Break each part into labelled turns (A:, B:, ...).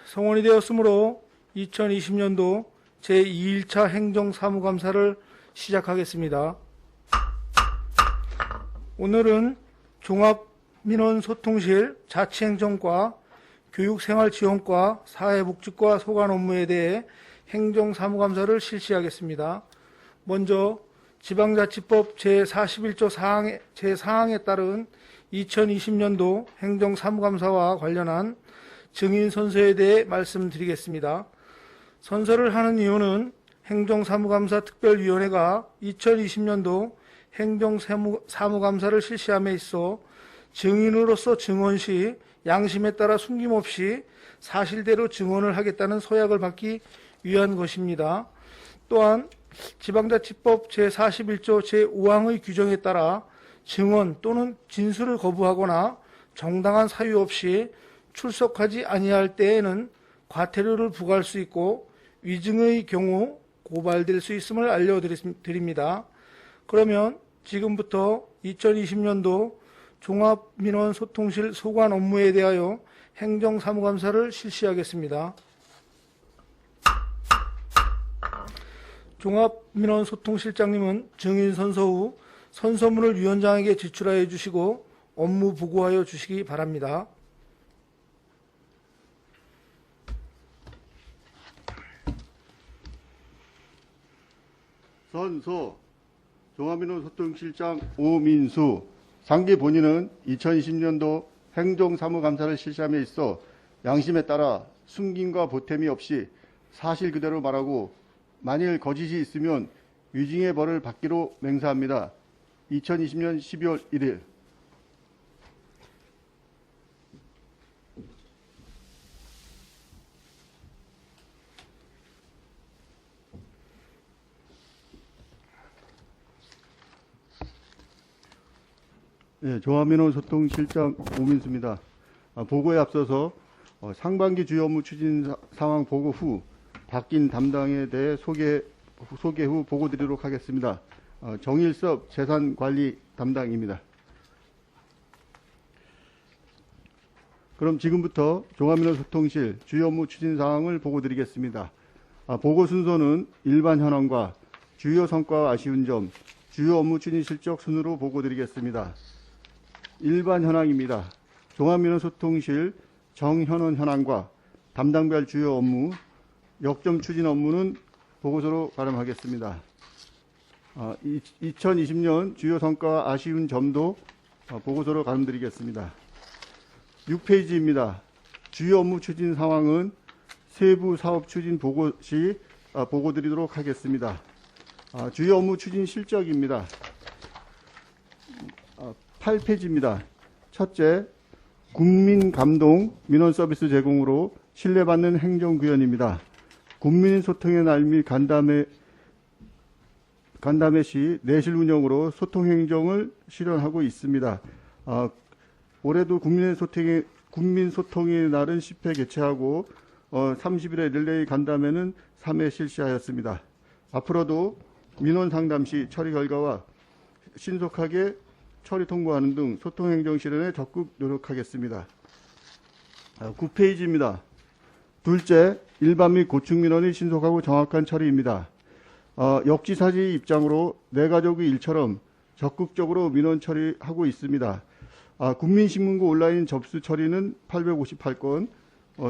A: 성원이 되었으므로 2020년도 제2일차 행정사무감사를 시작하겠습니다. 오늘은 종합민원소통실 자치행정과 교육생활지원과 사회복지과 소관 업무에 대해 행정사무감사를 실시하겠습니다. 먼저 지방자치법 제41조 제4항에 따른 2020년도 행정사무감사와 관련한 증인선서에 대해 말씀드리겠습니다. 선서를 하는 이유는 행정사무감사 특별위원회가 2020년도 행정사무감사를 실시함에 있어 증인으로서 증언 시 양심에 따라 숨김없이 사실대로 증언을 하겠다는 서약을 받기 위한 것입니다. 또한 지방자치법 제41조 제5항의 규정에 따라 증언 또는 진술을 거부하거나 정당한 사유 없이 출석하지 아니할 때에는 과태료를 부과할 수 있고 위증의 경우 고발될 수 있음을 알려드립니다. 그러면 지금부터 2020년도 종합민원소통실 소관 업무에 대하여 행정사무감사를 실시하겠습니다. 종합민원소통실장님은 증인선서 후 선서문을 위원장에게 제출하여 주시고 업무 보고하여 주시기 바랍니다.
B: 선서 종합민원소통실장 오민수 상기 본인은 2020년도 행정사무감사를 실시함에 있어 양심에 따라 숨김과 보탬이 없이 사실 그대로 말하고 만일 거짓이 있으면 위증의 벌을 받기로 맹세합니다. 2020년 12월 1일 종합민원소통실장 오민수입니다. 보고에 앞서서 상반기 주요 업무 추진 상황 보고 후 바뀐 담당에 대해 소개 후 보고 드리도록 하겠습니다. 정일섭 재산관리 담당입니다. 그럼 지금부터 종합민원소통실 주요 업무 추진 사항을 보고 드리겠습니다. 보고 순서는 일반 현황과 주요 성과와 아쉬운 점, 주요 업무 추진 실적 순으로 보고 드리겠습니다. 일반 현황입니다. 종합민원소통실 정현원 현황과 담당별 주요 업무, 역점 추진 업무는 보고서로 가름하겠습니다. 2020년 주요 성과와 아쉬운 점도 보고서로 가름드리겠습니다. 6페이지입니다. 주요 업무 추진 상황은 세부 사업 추진 보고 시 보고 드리도록 하겠습니다. 주요 업무 추진 실적입니다. 8페이지입니다. 첫째, 국민 감동 민원 서비스 제공으로 신뢰받는 행정구현입니다. 국민 소통의 날 및 간담회 시 내실 운영으로 소통 행정을 실현하고 있습니다. 올해도 국민 소통의 날은 10회 개최하고 30일에 릴레이 간담회는 3회 실시하였습니다. 앞으로도 민원 상담 시 처리 결과와 신속하게 처리 통보하는 등 소통 행정 실현에 적극 노력하겠습니다. 9페이지입니다. 둘째, 일반 및 고충 민원의 신속하고 정확한 처리입니다. 역지사지 입장으로 내 가족의 일처럼 적극적으로 민원 처리하고 있습니다. 국민신문고 온라인 접수 처리는 858건,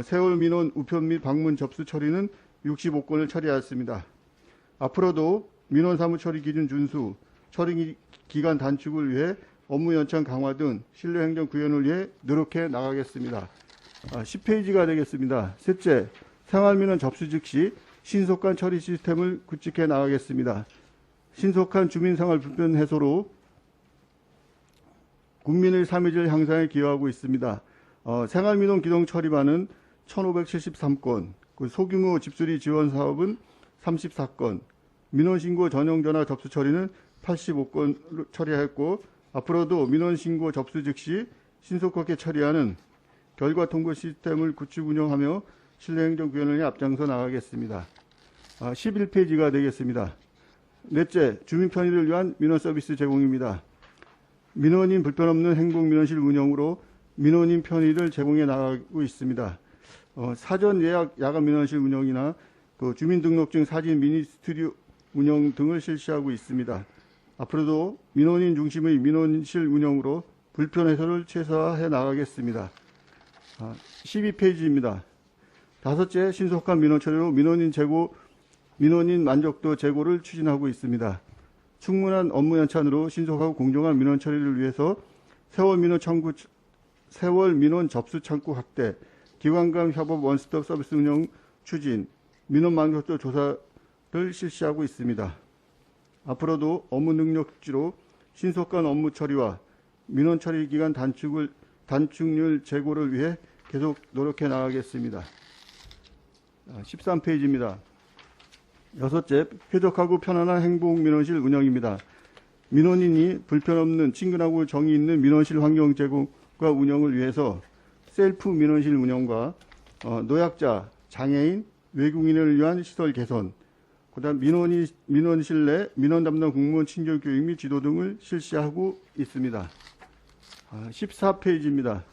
B: 세월 민원 우편 및 방문 접수 처리는 65건을 처리하였습니다. 앞으로도 민원 사무 처리 기준 준수, 처리 기간 단축을 위해 업무 연장 강화 등 신뢰 행정 구현을 위해 노력해 나가겠습니다. 10페이지가 되겠습니다. 셋째, 생활민원 접수 즉시 신속한 처리 시스템을 구축해 나가겠습니다. 신속한 주민생활 불편 해소로 국민의 삶의 향상에 기여하고 있습니다. 생활민원 기동 처리반은 1573건, 소규모 집수리 지원 사업은 34건, 민원신고 전용전화 접수 처리는 85건 처리하였고, 앞으로도 민원신고 접수 즉시 신속하게 처리하는 결과 통보 시스템을 구축 운영하며 신뢰행정 구현을 앞장서 나가겠습니다. 11페이지가 되겠습니다. 넷째, 주민 편의를 위한 민원 서비스 제공입니다. 민원인 불편 없는 행복민원실 운영으로 민원인 편의를 제공해 나가고 있습니다. 사전 예약 야간 민원실 운영이나 그 주민등록증 사진 미니스트리 운영 등을 실시하고 있습니다. 앞으로도 민원인 중심의 민원실 운영으로 불편 해소를 최소화해 나가겠습니다. 12페이지입니다. 다섯째, 신속한 민원 처리로 민원인 만족도 제고를 추진하고 있습니다. 충분한 업무 연찬으로 신속하고 공정한 민원 처리를 위해서 세월 민원 접수 창구 확대, 기관 간 협업 원스톱 서비스 운영 추진, 민원 만족도 조사를 실시하고 있습니다. 앞으로도 업무 능력치로 신속한 업무 처리와 민원 처리 기간 단축률 제고를 위해 계속 노력해 나가겠습니다. 13페이지입니다. 여섯째, 쾌적하고 편안한 행복 민원실 운영입니다. 민원인이 불편 없는 친근하고 정의 있는 민원실 환경 제공과 운영을 위해서 셀프 민원실 운영과 노약자, 장애인, 외국인을 위한 시설 개선, 그다음 민원실 내 민원 담당 공무원 친절 교육 및 지도 등을 실시하고 있습니다. 14페이지입니다.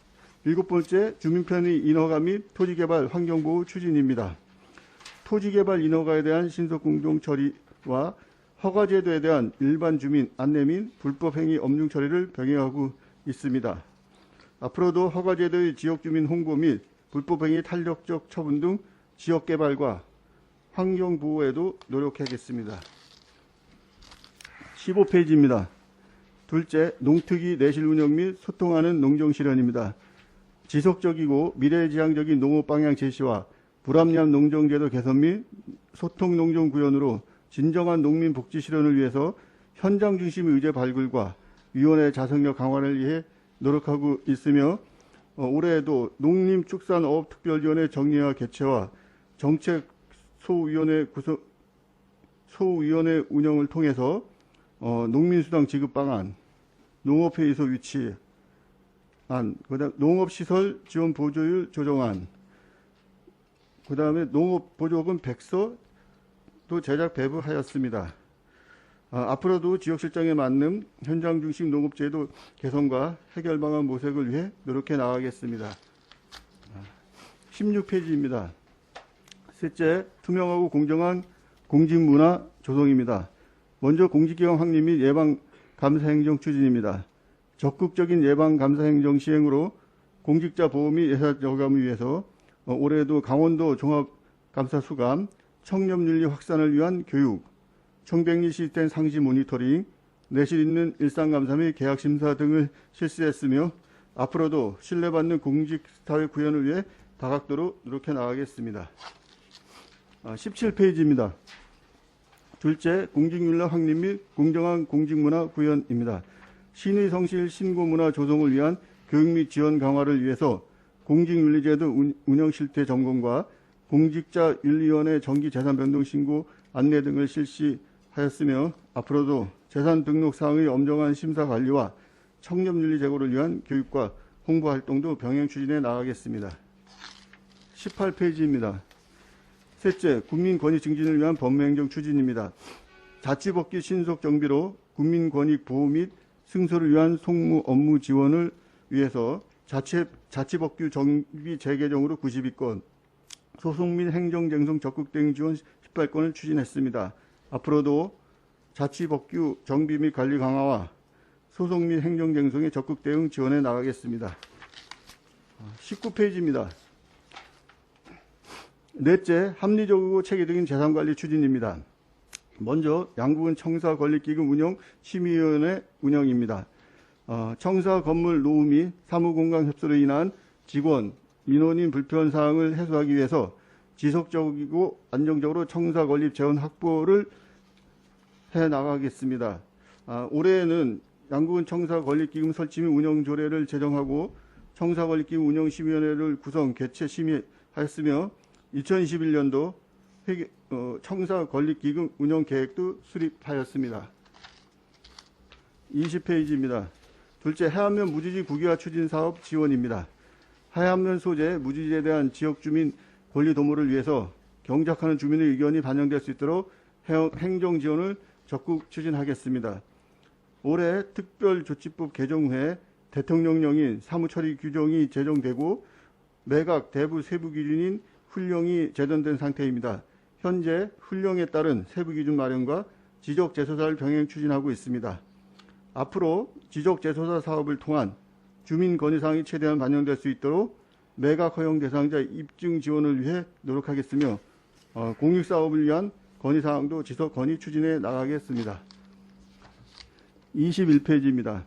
B: 일곱 번째, 주민 편의 인허가 및 토지개발 환경보호 추진입니다. 토지개발 인허가에 대한 신속 공정 처리와 허가제도에 대한 일반 주민 안내 및 불법행위 엄중 처리를 병행하고 있습니다. 앞으로도 허가제도의 지역주민 홍보 및 불법행위 탄력적 처분 등 지역개발과 환경보호에도 노력하겠습니다. 15페이지입니다. 둘째, 농특위 내실 운영 및 소통하는 농정실현입니다. 지속적이고 미래지향적인 농업 방향 제시와 불합리한 농정제도 개선 및 소통 농정 구현으로 진정한 농민 복지 실현을 위해서 현장 중심의 의제 발굴과 위원회 자성력 강화를 위해 노력하고 있으며 올해에도 농림축산어업특별위원회 정리와 개최와 정책 소위원회 운영을 통해서 농민수당 지급 방안, 농업회의소 위치 안, 그다음 농업시설 지원 보조율 조정안, 그다음에 농업보조금 100서 또 제작 배부하였습니다. 앞으로도 지역 실정에 맞는 현장 중심 농업제도 개선과 해결 방안 모색을 위해 노력해 나가겠습니다. 16페이지입니다. 셋째, 투명하고 공정한 공직문화 조성입니다. 먼저 공직기관 확립 및 예방 감사 행정 추진입니다. 적극적인 예방 감사 행정 시행으로 공직자 보호 및 예산 저감을 위해서 올해도 강원도 종합감사수감 청렴윤리 확산을 위한 교육, 청백리 시스템 상시 모니터링, 내실 있는 일상감사 및 계약심사 등을 실시했으며 앞으로도 신뢰받는 공직사회 구현을 위해 다각도로 노력해 나가겠습니다. 17페이지입니다. 둘째, 공직윤리 확립 및 공정한 공직문화 구현입니다. 신의 성실 신고문화 조성을 위한 교육 및 지원 강화를 위해서 공직윤리제도 운영 실태 점검과 공직자 윤리위원회 정기 재산 변동 신고 안내 등을 실시하였으며 앞으로도 재산 등록 사항의 엄정한 심사 관리와 청렴윤리 제고를 위한 교육과 홍보 활동도 병행 추진해 나가겠습니다. 18페이지입니다. 셋째, 국민 권익 증진을 위한 법무행정 추진입니다. 자치법규 신속 정비로 국민 권익 보호 및 승소를 위한 송무 업무 지원을 위해서 자치법규 정비 재개정으로 92건, 소송 및 행정쟁송 적극 대응 지원 18건을 추진했습니다. 앞으로도 자치법규 정비 및 관리 강화와 소송 및 행정쟁송에 적극 대응 지원해 나가겠습니다. 19페이지입니다. 넷째, 합리적이고 체계적인 재산관리 추진입니다. 먼저 양국은 청사권익기금 운영 심의위원회 운영입니다. 청사 건물 노후 및 사무공간 협소로 인한 직원, 민원인 불편 사항을 해소하기 위해서 지속적이고 안정적으로 청사 건립 재원 확보를 해 나가겠습니다. 올해에는 양국은 청사 건립기금 설치 및 운영 조례를 제정하고 청사 건립기금 운영 심의위원회를 구성 개최 심의하였으며 2021년도 청사 건립기금 운영 계획도 수립하였습니다. 20페이지입니다. 둘째, 해안면 무지지 국유화 추진 사업 지원입니다. 해안면 소재 무지지에 대한 지역 주민 권리 도모를 위해서 경작하는 주민의 의견이 반영될 수 있도록 행정 지원을 적극 추진하겠습니다. 올해 특별조치법 개정 후에 대통령령인 사무처리 규정이 제정되고 매각 대부 세부 기준인 훈령이 제정된 상태입니다. 현재 훈령에 따른 세부 기준 마련과 지적 재소사를 병행 추진하고 있습니다. 앞으로 지적 재소사 사업을 통한 주민 건의 사항이 최대한 반영될 수 있도록 매각 허용 대상자 입증 지원을 위해 노력하겠으며 공익 사업을 위한 건의 사항도 지속 건의 추진해 나가겠습니다. 21페이지입니다.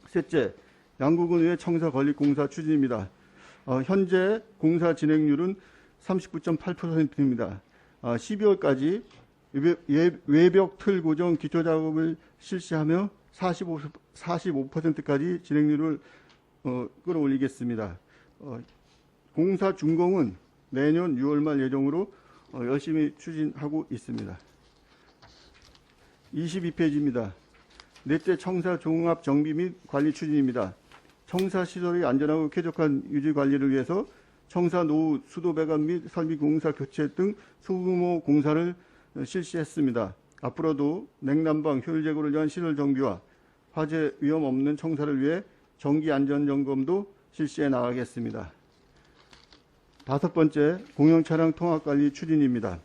B: 셋째, 양구군의 청사 건립 공사 추진입니다. 현재 공사 진행률은 39.8%입니다. 12월까지 외벽 틀 고정 기초 작업을 실시하며 45%까지 진행률을 끌어올리겠습니다. 공사 준공은 내년 6월 말 예정으로 열심히 추진하고 있습니다. 22페이지입니다. 넷째, 청사 종합 정비 및 관리 추진입니다. 청사 시설의 안전하고 쾌적한 유지 관리를 위해서 청사 노후 수도 배관 및 설비 공사 교체 등 소규모 공사를 실시했습니다. 앞으로도 냉난방 효율 제고를 위한 시설 정비와 화재 위험 없는 청사를 위해 정기 안전 점검도 실시해 나가겠습니다. 다섯 번째, 공영 차량 통합 관리 추진입니다.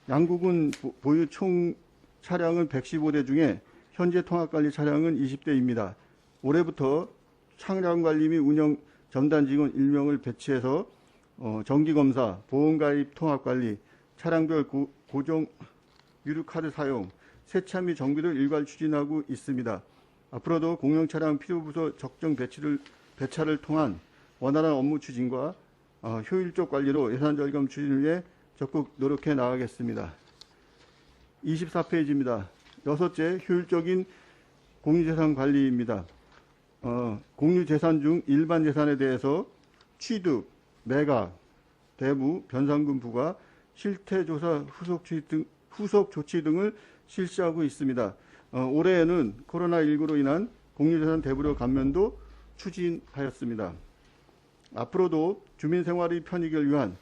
B: 양구군 보유 총 차량은 115대 중에 현재 통합 관리 차량은 20대입니다. 올해부터 차량 관리 및 운영 전담 직원 1명을 배치해서 정기 검사, 보험 가입 통합 관리, 차량별 고정 유류 카드 사용, 세차 및 정비를 일괄 추진하고 있습니다. 앞으로도 공영 차량 필요 부서 적정 배차를 통한 원활한 업무 추진과 효율적 관리로 예산 절감 추진을 위해 적극 노력해 나가겠습니다. 24페이지입니다. 여섯째, 효율적인 공유재산 관리입니다. 공유재산 중 일반 재산에 대해서 취득, 매각, 대부, 변상금 부과, 실태조사 후속 조치 등을 실시하고 있습니다. 올해에는 코로나19로 인한 공유재산 대부료 감면도 추진하였습니다. 앞으로도 주민생활의 편익을 위한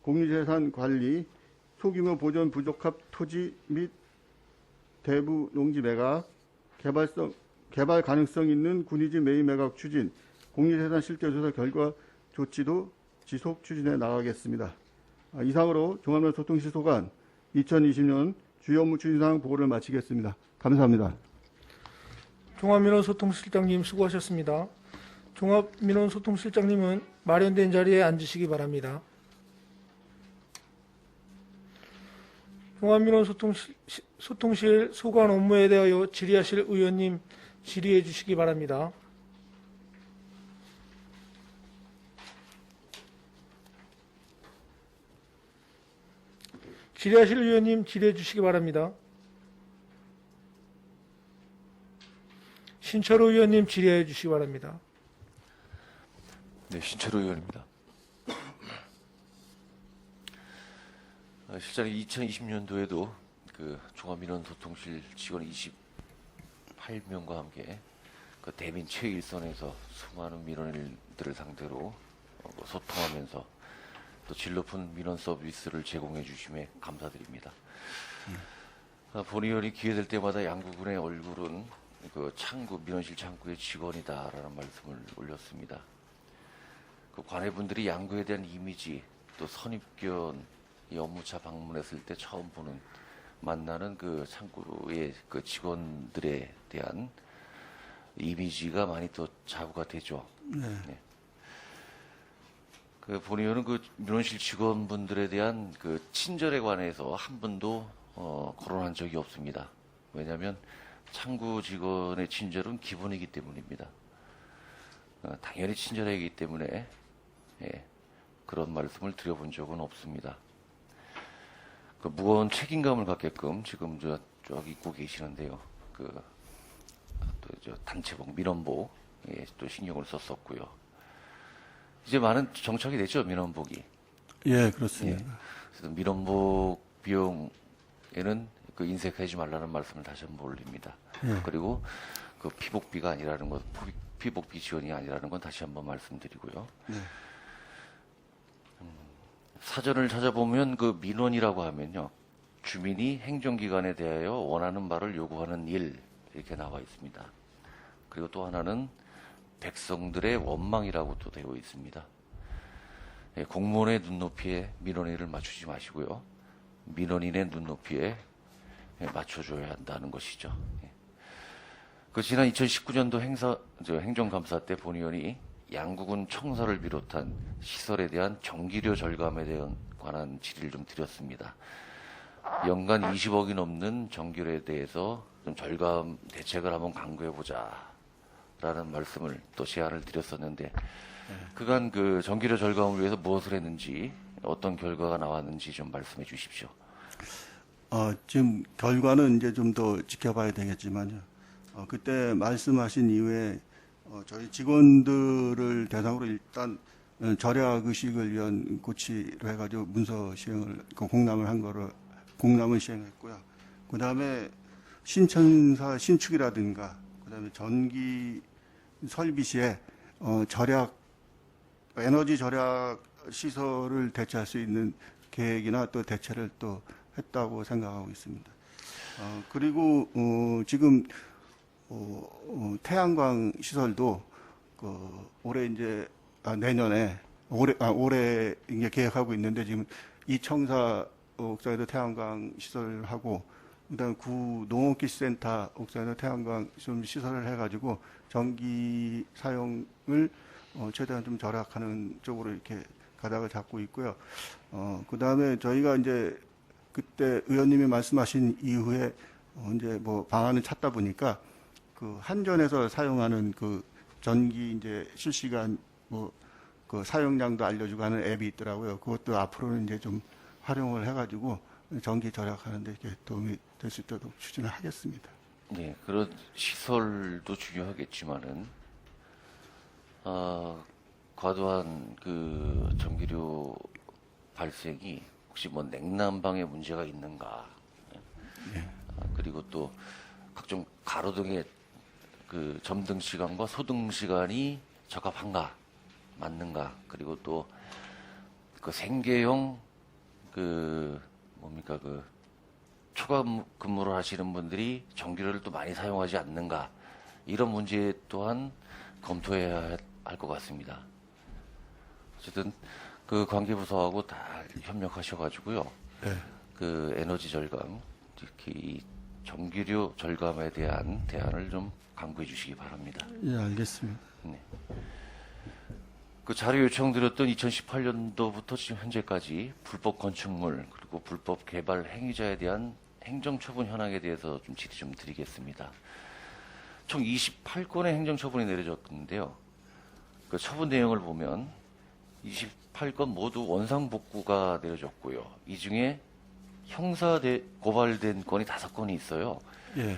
B: 공유재산 관리, 소규모 보존 부적합 토지 및 대부 농지 매각, 개발 가능성 있는 군위지 매입 매각 추진, 공유재산 실태조사 결과 조치도 지속 추진해 나가겠습니다. 이상으로 종합민원소통실 소관 2020년 주요 업무 추진사항 보고를 마치겠습니다. 감사합니다.
A: 종합민원소통실장님 수고하셨습니다. 종합민원소통실장님은 마련된 자리에 앉으시기 바랍니다. 종합민원소통실 소관 업무에 대하여 질의하실 의원님 질의해 주시기 바랍니다. 질의하실 의원님 질의해 주시기 바랍니다. 신철호 의원님 질의해 주시기 바랍니다.
C: 네, 신철호 의원입니다. 실장님, 2020년도에도 그 종합민원소통실 직원 28명과 함께 그 대민 최일선에서 수많은 민원인들을 상대로 소통하면서 또 질 높은 민원 서비스를 제공해 주심에 감사드립니다. 본 의원이 기회될 때마다 양구군의 얼굴은 그 창구, 민원실 창구의 직원이다라는 말씀을 올렸습니다. 그 관회분들이 양구에 대한 이미지, 또 선입견, 이 업무차 방문했을 때 처음 만나는 그 창구의 그 직원들에 대한 이미지가 많이 또 자구가 되죠. 네. 그 본 의원은 그 민원실 직원분들에 대한 그 친절에 관해서 한 번도 거론한 적이 없습니다. 왜냐하면 창구 직원의 친절은 기본이기 때문입니다. 당연히 친절해야 하기 때문에 그런 말씀을 드려본 적은 없습니다. 그 무거운 책임감을 갖게끔 지금 쭉 입고 계시는데요. 또 단체복, 민원복 또 신경을 썼었고요. 이제 많은 정착이 됐죠, 민원복이.
B: 예, 그렇습니다.
C: 그래서 민원복 비용에는 그 인색하지 말라는 말씀을 다시 한번 올립니다. 그리고 그 피복비가 아니라는 것, 피복비 지원이 아니라는 건 다시 한번 말씀드리고요. 사전을 찾아보면 그 민원이라고 하면요, 주민이 행정기관에 대하여 원하는 바를 요구하는 일 이렇게 나와 있습니다. 그리고 또 하나는 백성들의 원망이라고 또 되어 있습니다. 공무원의 눈높이에 민원인을 맞추지 마시고요. 민원인의 눈높이에 맞춰줘야 한다는 것이죠. 그 지난 2019년도 행정감사 때 본의원이 양구군 청사를 비롯한 시설에 대한 전기료 절감에 관한 질의를 좀 드렸습니다. 연간 20억이 넘는 전기료에 대해서 좀 절감 대책을 한번 강구해보자라는 말씀을 또 제안을 드렸었는데 그간 그 전기료 절감을 위해서 무엇을 했는지 어떤 결과가 나왔는지 좀 말씀해 주십시오.
B: 지금 결과는 이제 좀 더 지켜봐야 되겠지만요. 그때 말씀하신 이후에 저희 직원들을 대상으로 일단 절약 의식을 위한 고치를 해가지고 문서 시행을 공람을 시행했고요. 그 다음에 신천사 신축이라든가 그 다음에 전기 설비 시에 에너지 절약 시설을 대체할 수 있는 계획이나 또 대체를 또 했다고 생각하고 있습니다. 그리고 지금 태양광 시설도 올해 이제 내년에 올해 이제 계획하고 있는데 지금 이청사 옥상에도 태양광 시설하고 그다음 구 농업기술센터 옥상에도 태양광 좀 시설을 해가지고 전기 사용을 최대한 좀 절약하는 쪽으로 이렇게 가닥을 잡고 있고요. 그다음에 저희가 이제 그때 의원님이 말씀하신 이후에 이제 뭐 방안을 찾다 보니까 그 한전에서 사용하는 그 전기 이제 실시간 그 사용량도 알려주고 하는 앱이 있더라고요. 그것도 앞으로는 이제 좀 활용을 해가지고 전기 절약하는데 이렇게 도움이 될 수 있도록 추진을 하겠습니다.
C: 네, 그런 시설도 중요하겠지만은 과도한 그 전기료 발생이 혹시 뭐 냉난방에 문제가 있는가?
B: 네.
C: 그리고 또 각종 가로등의 그 점등 시간과 소등 시간이 적합한가, 맞는가? 그리고 또 그 생계형 그 초과 근무를 하시는 분들이 전기료를 또 많이 사용하지 않는가? 이런 문제 또한 검토해야 할 것 같습니다. 어쨌든 그 관계부서하고 다 협력하셔가지고요.
B: 네.
C: 그 에너지 절감, 특히 이 전기료 절감에 대한 대안을 좀 강구해 주시기 바랍니다.
B: 예, 알겠습니다.
C: 네. 그 자료 요청드렸던 2018년도부터 지금 현재까지 불법 건축물 그리고 불법 개발 행위자에 대한 행정처분 현황에 대해서 좀 질의 좀 드리겠습니다. 총 28건의 행정처분이 내려졌는데요. 그 처분 내용을 보면 28건 모두 원상복구가 내려졌고요. 이 중에 형사 고발된 건이 5건이 있어요.
B: 예.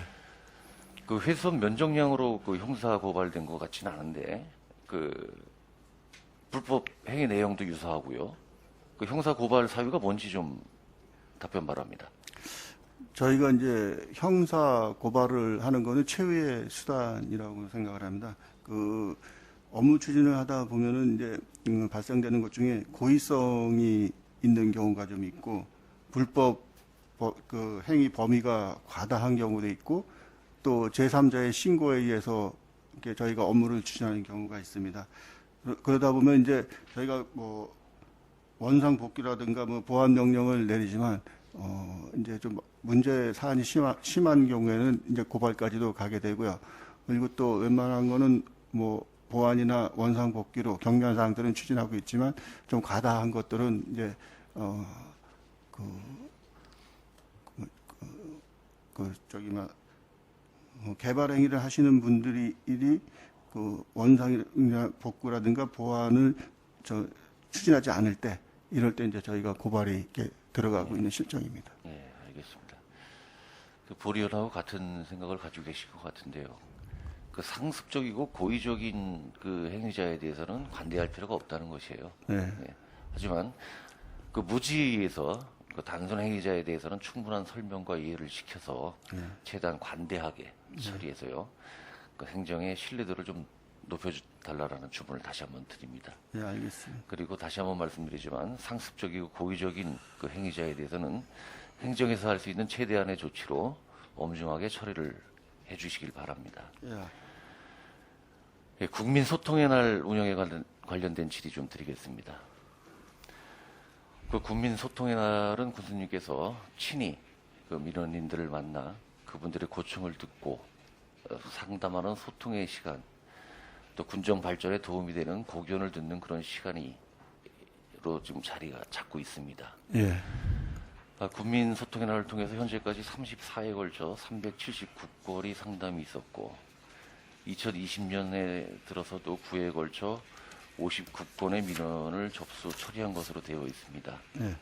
C: 그 훼손 면적량으로 그 형사 고발된 것 같지는 않은데 그 불법 행위 내용도 유사하고요. 그 형사 고발 사유가 뭔지 좀 답변 바랍니다.
B: 저희가 이제 형사 고발을 하는 거는 최후의 수단이라고 생각을 합니다. 그 업무 추진을 하다 보면은 이제 발생되는 것 중에 고의성이 있는 경우가 좀 있고 불법 그 행위 범위가 과다한 경우도 있고 또 제3자의 신고에 의해서 이렇게 저희가 업무를 추진하는 경우가 있습니다. 그러다 보면 이제 저희가 뭐 원상 복귀라든가 뭐 보안 명령을 내리지만 이제 좀 문제 사안이 심한 경우에는 이제 고발까지도 가게 되고요. 그리고 또 웬만한 거는 뭐 보안이나 원상 복귀로 경미한 사항들은 추진하고 있지만 좀 과다한 것들은 이제 개발 행위를 하시는 분들이 그 원상이나 복구라든가 보안을 추진하지 않을 때 이럴 때 이제 저희가 고발이 이렇게 들어가고 있는 실정입니다.
C: 네, 알겠습니다. 그 보리언하고 같은 생각을 가지고 계실 것 같은데요. 그 상습적이고 고의적인 그 행위자에 대해서는 관대할 필요가 없다는 것이에요.
B: 네.
C: 네. 하지만 그 무지에서 그 단순 행위자에 대해서는 충분한 설명과 이해를 시켜서 최대한 관대하게 처리해서요. 그 행정의 신뢰도를 좀 높여달라는 주문을 다시 한번 드립니다.
B: 네, 알겠습니다.
C: 그리고 다시 한번 말씀드리지만 상습적이고 고의적인 그 행위자에 대해서는 행정에서 할 수 있는 최대한의 조치로 엄중하게 처리를 해주시길 바랍니다. 예, 국민소통의 날 운영에 관련된 질의 좀 드리겠습니다. 그 국민 소통의 날은 군수님께서 친히 그 민원인들을 만나 그분들의 고충을 듣고 상담하는 소통의 시간, 또 군정 발전에 도움이 되는 고견을 듣는 그런 시간으로 지금 자리가 잡고 있습니다.
B: 예.
C: 국민 소통의 날을 통해서 현재까지 34회에 걸쳐 379건이 상담이 있었고 2020년에 들어서도 9회에 걸쳐 59건의 민원을 접수 처리한 것으로 되어 있습니다.
B: 예.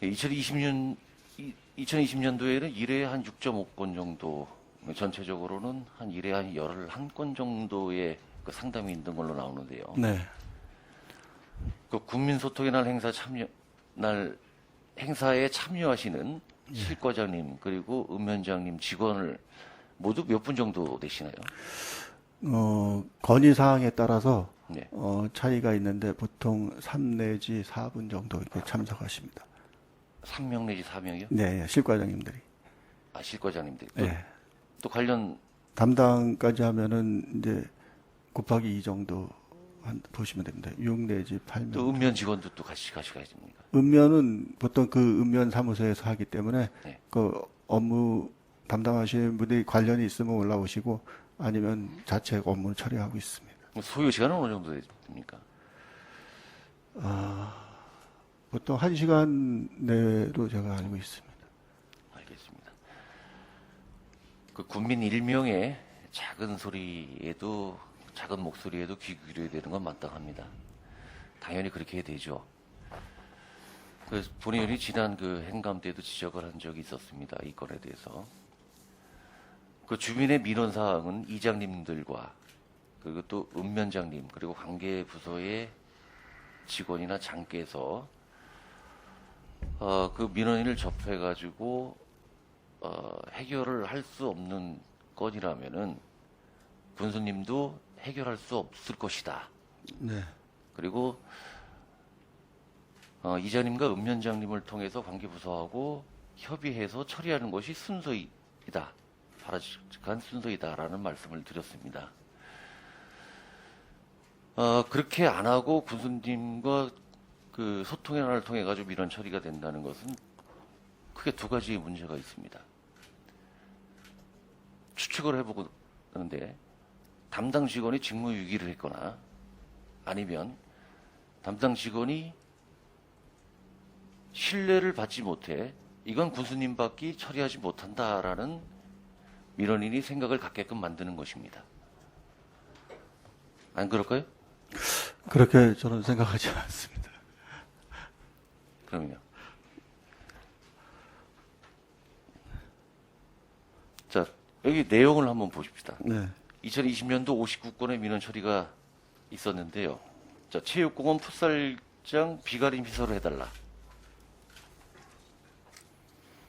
C: 2020년도에는 1회에 한 6.5건 정도, 전체적으로는 한 1회에 한 11건 정도의 그 상담이 있는 걸로 나오는데요.
B: 네.
C: 그 국민소통의 날 행사에 참여하시는 실과장님 그리고 읍면장님 직원을 모두 몇 분 정도 되시나요?
B: 건의 사항에 따라서
C: 네.
B: 차이가 있는데 보통 3 내지 4분 정도 이렇게 참석하십니다.
C: 3명 내지 4명이요?
B: 네, 실과장님들이.
C: 아, 실과장님들이.
B: 네.
C: 또 관련
B: 담당까지 하면은 이제 곱하기 2 정도 보시면 됩니다. 6 내지 8명.
C: 또 읍면 직원도 또 같이 가셔야 됩니까?
B: 읍면은 보통 그 읍면 사무소에서 하기 때문에
C: 네.
B: 그 업무 담당하시는 분들이 관련이 있으면 올라오시고 아니면 자체 업무를 처리하고 있습니다.
C: 소요 시간은 어느 정도 됩니까?
B: 보통 1시간 내로 제가 알고 있습니다.
C: 알겠습니다. 그 국민 1명의 작은 소리에도 작은 목소리에도 귀 기울여야 되는 건 마땅합니다. 당연히 그렇게 해야 되죠. 그 본의원이 지난 그 행감 때도 지적을 한 적이 있었습니다. 이 건에 대해서. 그 주민의 민원 사항은 이장님들과 그리고 또 읍면장님 그리고 관계 부서의 직원이나 장께서 그 민원인을 접해가지고 해결을 할 수 없는 건이라면은 군수님도 해결할 수 없을 것이다.
B: 네.
C: 그리고 이장님과 읍면장님을 통해서 관계부서하고 협의해서 처리하는 것이 순서이다. 바람직한 순서이다라는 말씀을 드렸습니다. 그렇게 안 하고 군수님과 그 소통의 날을 통해 가지고 민원 처리가 된다는 것은 크게 두 가지의 문제가 있습니다. 추측을 해보고 하는데 담당 직원이 직무유기를 했거나 아니면 담당 직원이 신뢰를 받지 못해 이건 군수님밖에 처리하지 못한다라는 민원인이 생각을 갖게끔 만드는 것입니다. 안 그럴까요?
B: 그렇게 저는 생각하지 않습니다.
C: 그럼요. 자, 여기 내용을 한번 보십시다.
B: 네.
C: 2020년도 59건의 민원 처리가 있었는데요. 자, 체육공원 풋살장 비가림 시설을 해달라.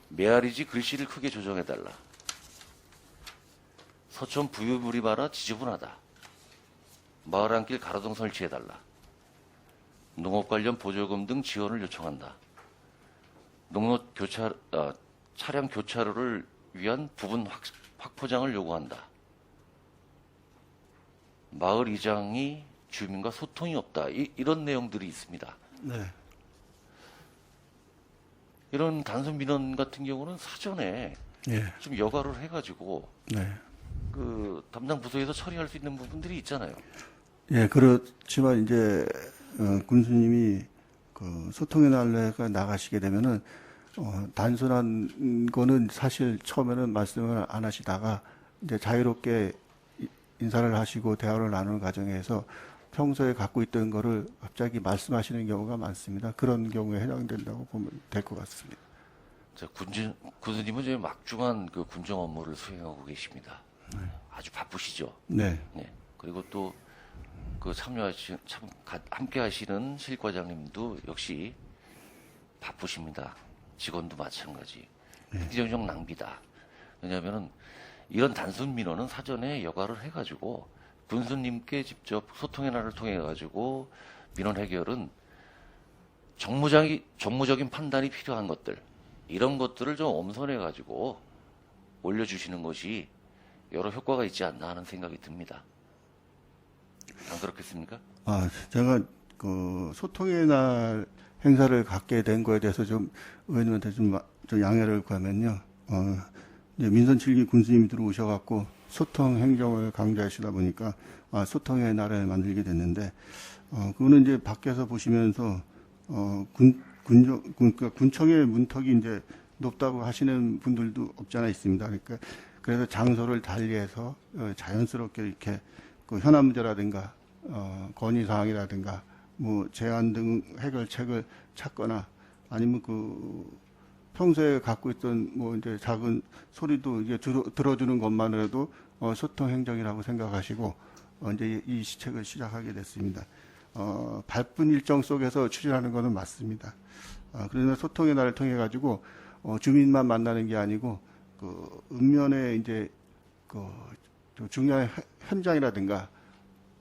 C: 메아리지 글씨를 크게 조정해달라. 서촌 부유물이 많아 지저분하다. 마을 안길 가로등 설치해달라. 농업 관련 보조금 등 지원을 요청한다. 차량 교차로를 위한 부분 확포장을 요구한다. 마을 이장이 주민과 소통이 없다. 이런 내용들이 있습니다.
B: 네.
C: 이런 단순 민원 같은 경우는 사전에
B: 예.
C: 좀 여과를 해가지고
B: 네.
C: 그 담당 부서에서 처리할 수 있는 부분들이 있잖아요.
B: 예, 그렇지만 이제 군수님이 그 소통의 날래가 나가시게 되면은 단순한 거는 사실 처음에는 말씀을 안 하시다가 이제 자유롭게 인사를 하시고 대화를 나누는 과정에서 평소에 갖고 있던 거를 갑자기 말씀하시는 경우가 많습니다. 그런 경우에 해당된다고 보면 될 것 같습니다.
C: 자, 군수님은 이제 막중한 그 군정 업무를 수행하고 계십니다. 아주 바쁘시죠.
B: 네.
C: 네. 그리고 또 그 함께 하시는 실과장님도 역시 바쁘십니다. 직원도 마찬가지. 행정적 낭비다. 왜냐하면은 이런 단순 민원은 사전에 여과를 해가지고 군수님께 직접 소통의 날을 통해 가지고 민원 해결은 정무적인 판단이 필요한 것들 이런 것들을 좀 엄선해 가지고 올려주시는 것이 여러 효과가 있지 않나 하는 생각이 듭니다. 안 그렇겠습니까?
B: 제가 그 소통의 날 행사를 갖게 된 거에 대해서 좀 의원님한테 좀 양해를 구하면요. 이제 민선 7기 군수님이 들어오셔갖고 소통 행정을 강조하시다 보니까 소통의 날을 만들게 됐는데, 그거는 이제 밖에서 보시면서 그러니까 군청의 문턱이 이제 높다고 하시는 분들도 없잖아 있습니다. 그러니까 그래서 장소를 달리해서 자연스럽게 이렇게 그 현안 문제라든가 건의 사항이라든가 뭐 제안 등 해결책을 찾거나 아니면 그 평소에 갖고 있던 뭐 이제 작은 소리도 이제 들어주는 것만으로도 소통 행정이라고 생각하시고 이제 이 시책을 시작하게 됐습니다. 바쁜 일정 속에서 추진하는 것은 맞습니다. 그러나 소통의 날을 통해 가지고 주민만 만나는 게 아니고 그 읍면에 이제 그 중요한 현장이라든가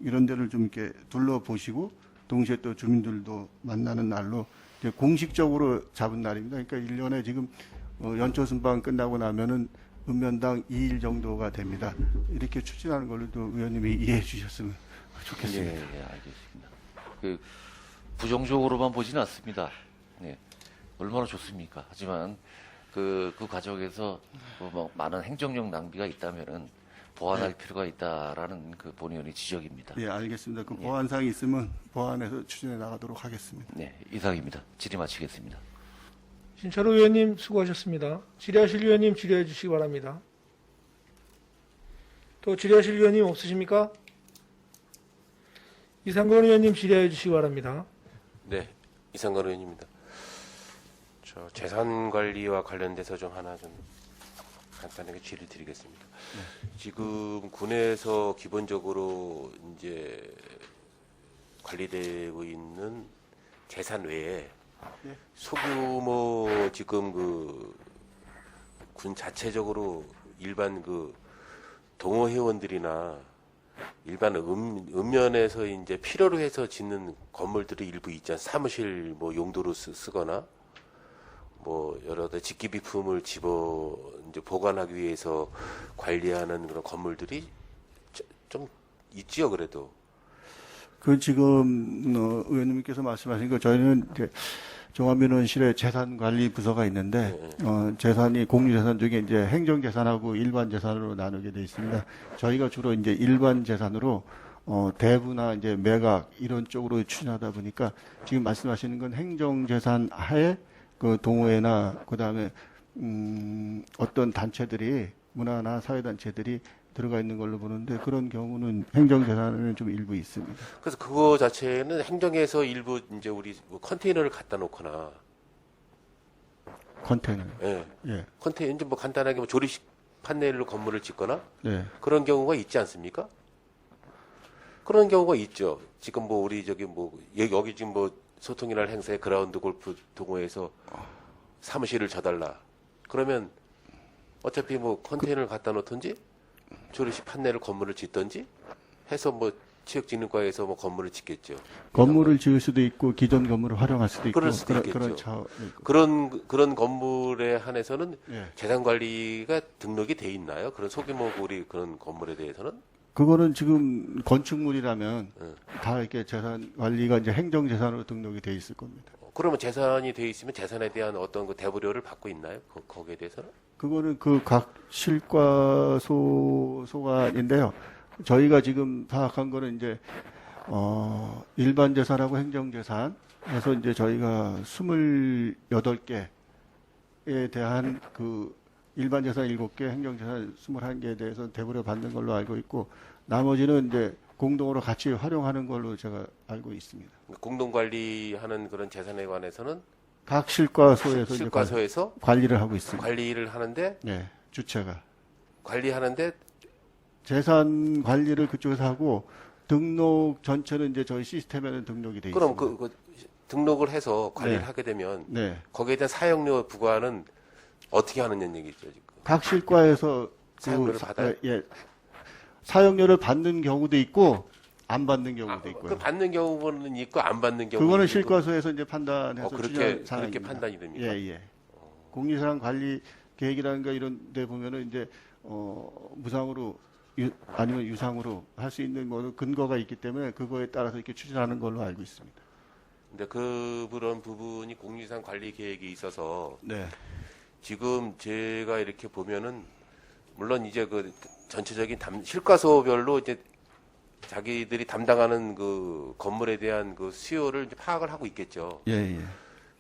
B: 이런 데를 좀 이렇게 둘러보시고 동시에 또 주민들도 만나는 날로 이제 공식적으로 잡은 날입니다. 그러니까 1년에 지금 연초 순방 끝나고 나면은 읍면당 2일 정도가 됩니다. 이렇게 추진하는 걸로도 의원님이 이해해 주셨으면 좋겠습니다.
C: 예, 예, 알겠습니다. 그 부정적으로만 보지는 않습니다. 네, 얼마나 좋습니까? 하지만 그 과정에서 뭐 많은 행정력 낭비가 있다면은 보완할 필요가 있다라는 그 본 의원의 지적입니다.
B: 예, 알겠습니다. 그 보완사항이 있으면 보완해서 추진해 나가도록 하겠습니다.
C: 네, 이상입니다. 질의 마치겠습니다.
A: 신철호 의원님 수고하셨습니다. 질의하실 의원님 질의해 주시기 바랍니다. 또 질의하실 의원님 없으십니까? 이상건 의원님 질의해 주시기 바랍니다.
D: 네, 이상건 의원입니다. 저 재산 관리와 관련돼서 좀 하나 좀 간단하게 질의 드리겠습니다. 지금 군에서 기본적으로 이제 관리되고 있는 재산 외에 소규모 지금 그 군 자체적으로 일반 그 동호 회원들이나 일반 읍면에서 이제 필요로 해서 짓는 건물들이 일부 있지 않습니까? 사무실 뭐 용도로 쓰거나 뭐 여러 직기 비품을 이제 보관하기 위해서 관리하는 그런 건물들이 좀 있지요, 그래도.
B: 그 지금 의원님께서 말씀하신 거 저희는 이제 종합민원실에 재산관리부서가 있는데 재산이 공유재산 중에 이제 행정재산하고 일반재산으로 나누게 돼 있습니다. 저희가 주로 이제 일반재산으로 대부나 이제 매각 이런 쪽으로 추진하다 보니까 지금 말씀하시는 건 행정재산 하에 그 동호회나 그다음에 어떤 단체들이 문화나 사회단체들이 들어가 있는 걸로 보는데 그런 경우는 행정재산에는 좀 일부 있습니다.
D: 그래서 그거 자체는 행정에서 일부 이제 우리 뭐 컨테이너를 갖다 놓거나
B: 컨테이너.
D: 예.
B: 예.
D: 컨테이너 이제 뭐 간단하게 뭐 조립식 판넬로 건물을 짓거나
B: 네.
D: 그런 경우가 있지 않습니까? 그런 경우가 있죠. 지금 뭐 우리 저기 뭐 여기 지금 뭐 소통이나 행사에 그라운드 골프 동호회에서 사무실을 져달라. 그러면 어차피 뭐 컨테이너를 갖다 놓든지 조립식 판넬을 건물을 짓든지 해서 뭐 체육진흥과에서 뭐 건물을 짓겠죠.
B: 건물을 지을 수도 있고 기존 건물을 활용할 수도 있고
D: 그럴 수도 있겠죠.
B: 그런 차 있고.
D: 그런 건물에 한해서는
B: 예.
D: 재산 관리가 등록이 돼 있나요? 그런 소규모 우리 그런 건물에 대해서는?
B: 그거는 지금 건축물이라면
D: 예.
B: 다 이렇게 재산 관리가 이제 행정재산으로 등록이 돼 있을 겁니다.
D: 그러면 재산이 돼 있으면 재산에 대한 어떤 그 대부료를 받고 있나요? 거기에 대해서는?
B: 그거는 그 각 실과 소관인데요. 저희가 지금 파악한 거는 이제 일반 재산하고 행정 재산 해서 이제 저희가 28개에 대한 그 일반 재산 7개, 행정 재산 21개에 대해서 대부료 받는 걸로 알고 있고 나머지는 이제 공동으로 같이 활용하는 걸로 제가 알고 있습니다.
D: 공동 관리하는 그런 재산에 관해서는
B: 각 실과소에서 이제
D: 실과소에서
B: 관리를 하고 있습니다.
D: 관리를 하는데
B: 네, 주체가
D: 관리하는데
B: 재산 관리를 그쪽에서 하고 등록 전체는 이제 저희 시스템에는 등록이 돼
D: 그럼
B: 있습니다.
D: 그 등록을 해서 관리를
B: 네.
D: 하게 되면
B: 네,
D: 거기에 대한 사용료 부과는 어떻게 하느냐는 얘기죠, 지금.
B: 각 실과에서
D: 사용료를 받아요?
B: 예, 사용료를 받는 경우도 있고 안 받는 경우도
D: 그
B: 있고요.
D: 받는 경우는 있고 안 받는 경우는
B: 그거는
D: 있고.
B: 실과소에서 이제 판단해서
D: 그렇게
B: 추진한 사항입니다.
D: 판단이 됩니까?
B: 예, 예. 공유재산 관리 계획이라든가 이런 데 보면은 이제 무상으로 아니면 유상으로 할 수 있는 뭐 근거가 있기 때문에 그거에 따라서 이렇게 추진하는 걸로 알고 있습니다.
D: 근데 그런 부분이 공유유산 관리 계획에 있어서
B: 네.
D: 지금 제가 이렇게 보면은 물론 이제 그 전체적인 실과소별로 이제 자기들이 담당하는 그 건물에 대한 그 수요를 이제 파악을 하고 있겠죠.
B: 예, 예.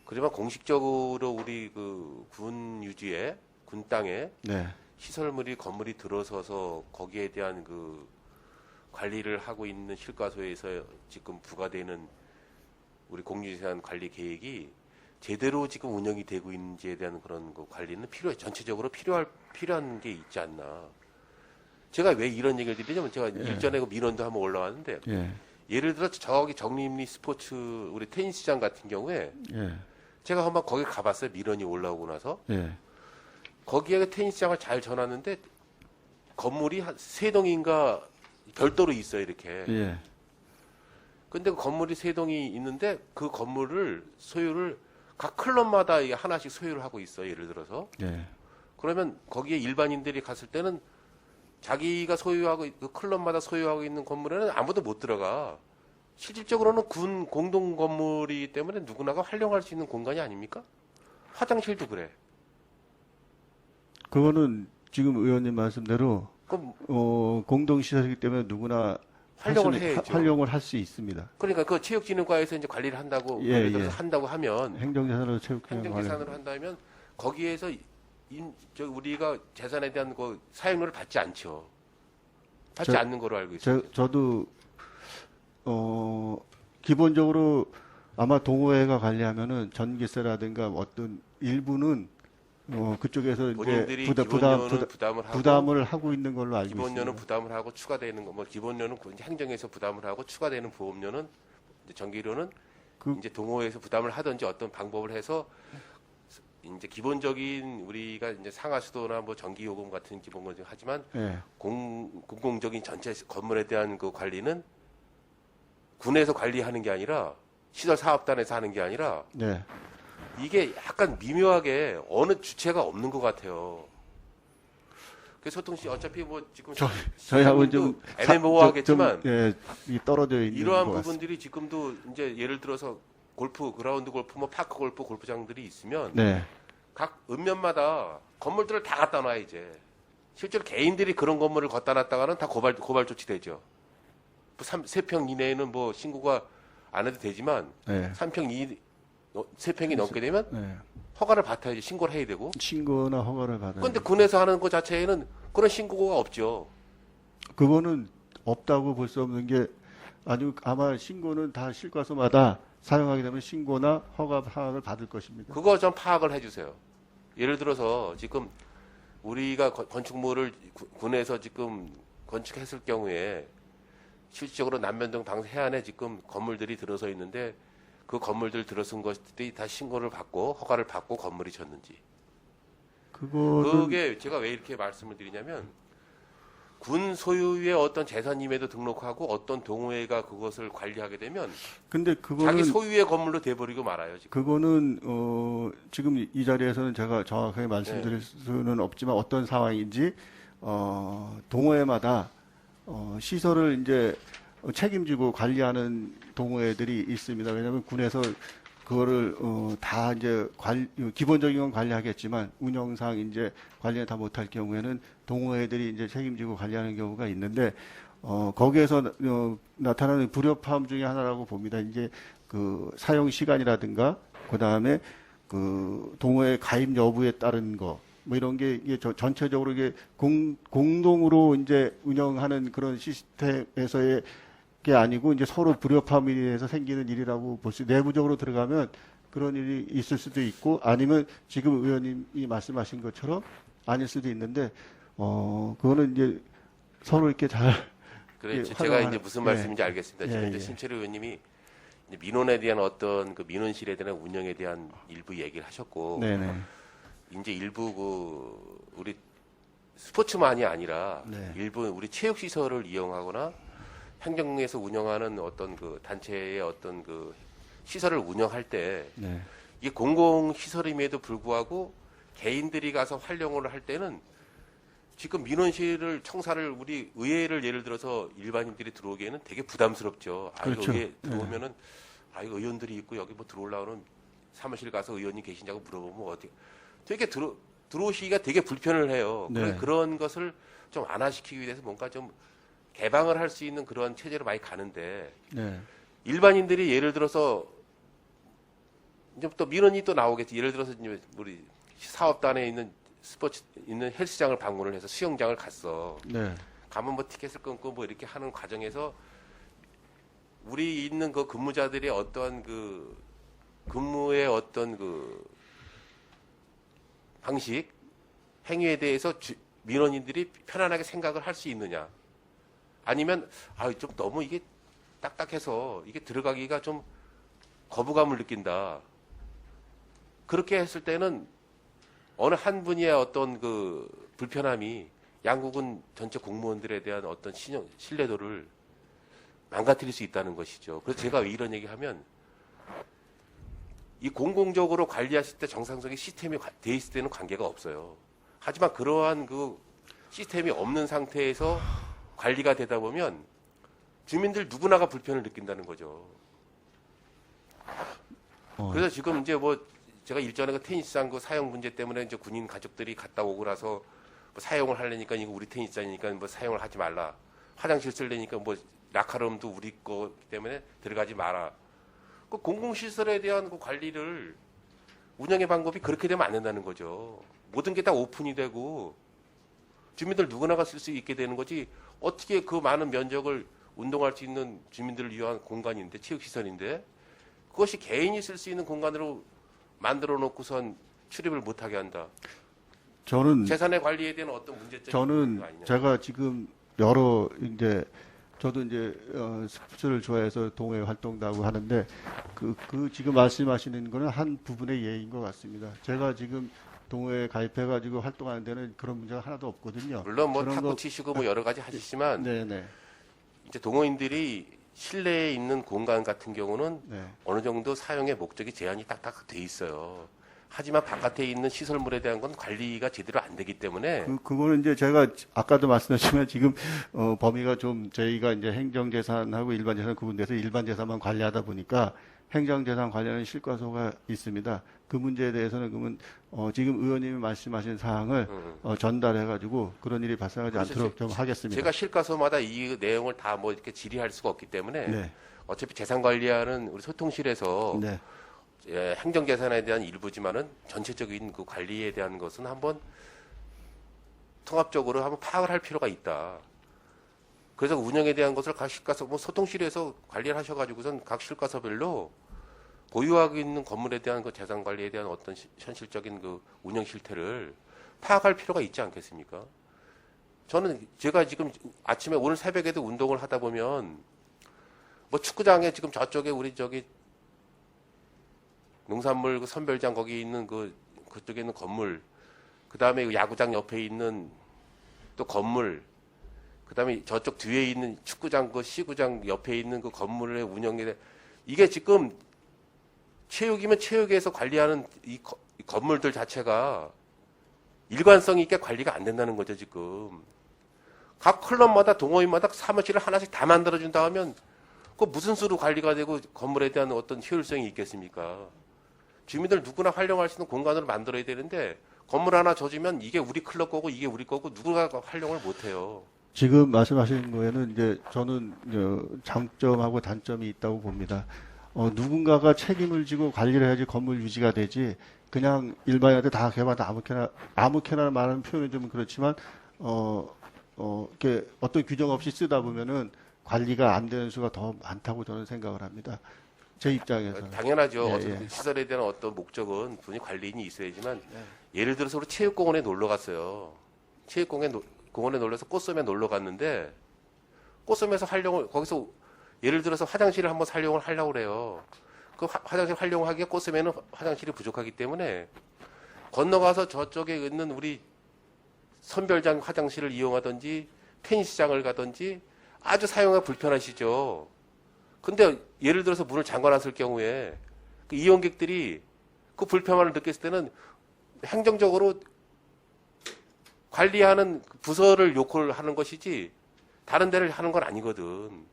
D: 그지만 공식적으로 우리 그 군 유지에 군 땅에
B: 네.
D: 시설물이 건물이 들어서서 거기에 대한 그 관리를 하고 있는 실과소에서 지금 부과되는 우리 공유유산 관리 계획이 제대로 지금 운영이 되고 있는지에 대한 그런 그 관리는 전체적으로 필요한 게 있지 않나. 제가 왜 이런 얘기를 드리냐면 제가 일전에 그 민원도 한번 올라왔는데
B: 예.
D: 예를 들어 저기 정림리 스포츠 우리 테니스장 같은 경우에
B: 예.
D: 제가 한번 거기 가봤어요. 민원이 올라오고 나서
B: 예.
D: 거기에 테니스장을 잘 전놨는데 건물이 한 3동인가 별도로 있어요. 이렇게.
B: 예.
D: 근데 그 건물이 3동이 있는데 그 건물을 소유를 각 클럽마다 이게 하나씩 소유를 하고 있어요. 예를 들어서.
B: 예.
D: 그러면 거기에 일반인들이 갔을 때는 자기가 소유하고 그 클럽마다 소유하고 있는 건물에는 아무도 못 들어가. 실질적으로는 군 공동 건물이기 때문에 누구나가 활용할 수 있는 공간이 아닙니까? 화장실도 그래.
B: 그거는 지금 의원님 말씀대로
D: 그럼
B: 공동시설이기 때문에 누구나
D: 활용을 해야죠.
B: 활용을 할 수 있습니다.
D: 그러니까 그 체육진흥과에서 이제 관리를 한다고
B: 예,
D: 예를 들어서
B: 예.
D: 한다고 하면
B: 행정재산으로 체육회관
D: 행정재산으로 한다면 거기에서 우리가 재산에 대한 그 사용료를 받지 않죠. 받지 않는 거로 알고 있습니다.
B: 저도 기본적으로 아마 동호회가 관리하면은 전기세라든가 어떤 일부는 그쪽에서 이제
D: 본인들이 기본료는
B: 부담을 하고 있는 걸로 알고 있습니다.
D: 기본료는 부담을 하고 추가되는 거, 뭐 기본료는 이제 행정에서 부담을 하고 추가되는 보험료는 이제 전기료는 이제 동호회에서 부담을 하든지 어떤 방법을 해서 이제 기본적인 우리가 이제 상하수도나 뭐 전기요금 같은 기본 건 하지만
B: 예.
D: 공공적인 전체 건물에 대한 그 관리는 군에서 관리하는 게 아니라 시설 사업단에서 하는 게 아니라
B: 네.
D: 이게 약간 미묘하게 어느 주체가 없는 것 같아요. 그래서 소통 씨 어차피 뭐 지금
B: 저희하고 좀
D: 애매모호하겠지만
B: 이 떨어져 있는
D: 이러한
B: 것
D: 부분들이 지금도 이제 예를 들어서 골프 그라운드 골프 뭐 파크 골프 골프장들이 있으면
B: 네.
D: 각 읍면마다 건물들을 다 갖다 놔 이제 실제로 개인들이 그런 건물을 갖다 놨다가는 다 고발 조치되죠. 3평 이내에는 뭐 신고가 안 해도 되지만
B: 네.
D: 3평이 넘게 되면
B: 네.
D: 허가를 받아야지 신고를 해야 되고.
B: 신고나 허가를 받아야
D: 그런데 군에서 하는 것 자체에는 그런 신고가 없죠.
B: 그거는 없다고 볼 수 없는 게 아니고 아마 신고는 다 실과소마다 사용하게 되면 신고나 허가 사항을 받을 것입니다.
D: 그거 좀 파악을 해주세요. 예를 들어서 지금 우리가 건축물을 군에서 지금 건축했을 경우에 실질적으로 남면동 방수 해안에 지금 건물들이 들어서 있는데 그 건물들 들어선 것들이 다 신고를 받고 허가를 받고 건물이 졌는지. 그게 제가 왜 이렇게 말씀을 드리냐면 군 소유의 어떤 재산임에도 등록하고 어떤 동호회가 그것을 관리하게 되면
B: 근데 그거는
D: 자기 소유의 건물로 돼버리고 말아요. 지금.
B: 그거는 지금 이 자리에서는 제가 정확하게 말씀드릴 수는 없지만 어떤 상황인지 동호회마다 시설을 이제 책임지고 관리하는 동호회들이 있습니다. 왜냐하면 군에서 그거를 다 이제 기본적인 건 관리하겠지만 운영상 이제 관리를 다 못할 경우에는 동호회들이 이제 책임지고 관리하는 경우가 있는데 거기에서 나타나는 불협화음 중에 하나라고 봅니다. 이제 그 사용 시간이라든가 그 다음에 그 동호회 가입 여부에 따른 거. 뭐 이런 게 이게 전체적으로 이게 공동으로 이제 운영하는 그런 시스템에서의 게 아니고 이제 서로 불협화음에 의해서 생기는 일이라고 볼 수 내부적으로 들어가면 그런 일이 있을 수도 있고 아니면 지금 의원님이 말씀하신 것처럼 아닐 수도 있는데 그거는 이제 서로 이렇게 잘
D: 그래 제가
B: 활용하는,
D: 이제 무슨 말씀인지 알겠습니다. 지금 이제
B: 예.
D: 신철 의원님이 이제 민원에 대한 어떤 그 민원실에 대한 운영에 대한 일부 얘기를 하셨고
B: 네네.
D: 이제 일부 그 우리 스포츠만이 아니라
B: 네.
D: 일부 우리 체육 시설을 이용하거나 행정에서 운영하는 어떤 그 단체의 어떤 그 시설을 운영할 때
B: 네.
D: 이게 공공 시설임에도 불구하고 개인들이 가서 활용을 할 때는 지금 민원실을 청사를 우리 의회를 예를 들어서 일반인들이 들어오기에는 되게 부담스럽죠.
B: 그렇죠.
D: 여기에 들어오면은 아, 이거 의원들이 있고 여기 뭐 들어오려면 사무실 가서 의원님 계시냐고 물어보면 어떻게 되게 들어오시기가 되게 불편을 해요.
B: 네.
D: 그런 것을 좀 완화시키기 위해서 뭔가 좀 개방을 할 수 있는 그런 체제로 많이 가는데
B: 네.
D: 일반인들이 예를 들어서 이제 또 민원이 또 나오겠지. 예를 들어서 이제 우리 사업단에 있는 스포츠 있는 헬스장을 방문을 해서 수영장을 갔어.
B: 네.
D: 가면 뭐 티켓을 끊고 뭐 이렇게 하는 과정에서 우리 있는 그 근무자들의 어떤 그 근무의 어떤 그 방식 행위에 대해서 민원인들이 편안하게 생각을 할 수 있느냐? 아니면 좀 너무 이게 딱딱해서 이게 들어가기가 좀 거부감을 느낀다. 그렇게 했을 때는 어느 한 분야의 어떤 그 불편함이 양국은 전체 공무원들에 대한 어떤 신뢰도를 망가뜨릴 수 있다는 것이죠. 그래서 제가 왜 이런 얘기하면 이 공공적으로 관리하실 때 정상적인 시스템이 돼 있을 때는 관계가 없어요. 하지만 그러한 그 시스템이 없는 상태에서 관리가 되다 보면 주민들 누구나가 불편을 느낀다는 거죠. 그래서 지금 이제 뭐 제가 일전에 그 테니스장 그 사용 문제 때문에 이제 군인 가족들이 갔다 오고 나서 뭐 사용을 하려니까 이거 우리 테니스장이니까 뭐 사용을 하지 말라. 화장실 쓰려니까 뭐 라카룸도 우리 거 때문에 들어가지 마라. 그 공공시설에 대한 그 관리를 운영의 방법이 그렇게 되면 안 된다는 거죠. 모든 게 다 오픈이 되고 주민들 누구나가 쓸 수 있게 되는 거지 어떻게 그 많은 면적을 운동할 수 있는 주민들을 위한 공간인데 체육시설인데 그것이 개인이 쓸 수 있는 공간으로 만들어 놓고선 출입을 못하게 한다.
B: 저는
D: 재산의 관리에 대한 어떤 문제점이 있는
B: 저는
D: 거 아니냐.
B: 제가 지금 여러 이제 저도 이제 스포츠를 좋아해서 동호회 활동도 하고 하는데 그 지금 말씀하시는 거는 한 부분의 예인 것 같습니다. 제가 지금 동호회에 가입해가지고 활동하는 데는 그런 문제가 하나도 없거든요.
D: 물론 뭐
B: 그런
D: 탁구
B: 거-
D: 치시고 뭐 여러 가지 하시지만
B: 네네.
D: 이제 동호인들이 실내에 있는 공간 같은 경우는
B: 네.
D: 어느 정도 사용의 목적이 제한이 딱딱 돼 있어요. 하지만 바깥에 있는 시설물에 대한 건 관리가 제대로 안 되기 때문에
B: 그거는 이제 제가 아까도 말씀하셨지만 지금 범위가 좀 저희가 이제 행정재산하고 일반재산 구분돼서 일반재산만 관리하다 보니까 행정재산 관련한 실과서가 있습니다. 그 문제에 대해서는 그러면 지금 의원님이 말씀하신 사항을 전달해가지고 그런 일이 발생하지
D: 그래서
B: 않도록 좀 하겠습니다.
D: 제가 실과서마다 이 내용을 다 뭐 이렇게 질의할 수가 없기 때문에
B: 네.
D: 어차피 재산 관리하는 우리 소통실에서
B: 네.
D: 예, 행정재산에 대한 일부지만은 전체적인 그 관리에 대한 것은 한번 통합적으로 한번 파악을 할 필요가 있다. 그래서 운영에 대한 것을 각 실과서, 뭐 소통실에서 관리를 하셔가지고선 각 실과서별로 보유하고 있는 건물에 대한 그 재산 관리에 대한 어떤 현실적인 그 운영 실태를 파악할 필요가 있지 않겠습니까? 저는 제가 지금 아침에 오늘 새벽에도 운동을 하다 보면 뭐 축구장에 지금 저쪽에 우리 저기 농산물 그 선별장 거기 있는 그쪽에 있는 건물, 그 다음에 야구장 옆에 있는 또 건물, 그 다음에 저쪽 뒤에 있는 축구장 그 시구장 옆에 있는 그 건물의 운영에 이게 지금 체육이면 체육에서 관리하는 이 건물들 자체가 일관성 있게 관리가 안 된다는 거죠 지금. 각 클럽마다 동호인마다 사무실을 하나씩 다 만들어준다 하면 그 무슨 수로 관리가 되고 건물에 대한 어떤 효율성이 있겠습니까? 주민들 누구나 활용할 수 있는 공간으로 만들어야 되는데 건물 하나 져주면 이게 우리 클럽 거고 이게 우리 거고 누구나 활용을 못해요.
B: 지금 말씀하시는 거에는 이제 저는 장점하고 단점이 있다고 봅니다. 누군가가 책임을 지고 관리를 해야지 건물 유지가 되지. 그냥 일반인한테 다 개발다 아무렇게나 말하는 표현은 좀 그렇지만 이렇게 어떤 규정 없이 쓰다 보면은 관리가 안 되는 수가 더 많다고 저는 생각을 합니다. 제 입장에서.
D: 당연하죠.
B: 예,
D: 어떤
B: 예.
D: 시설에 대한 어떤 목적은 분이 관리인이 있어야지만 예를 들어서 우리 체육공원에 놀러 갔어요. 공원에 놀러서 꽃섬에 놀러 갔는데 꽃섬에서 거기서 예를 들어서 화장실을 한번 사용을 하려고 그래요. 그 화장실 활용하기에 꽃섬에는 화장실이 부족하기 때문에 건너가서 저쪽에 있는 우리 선별장 화장실을 이용하든지 테니스장을 가든지 아주 사용하기 불편하시죠. 근데 예를 들어서 문을 잠궈놨을 경우에 그 이용객들이 그 불편함을 느꼈을 때는 행정적으로 관리하는 부서를 요구를 하는 것이지 다른 데를 하는 건 아니거든.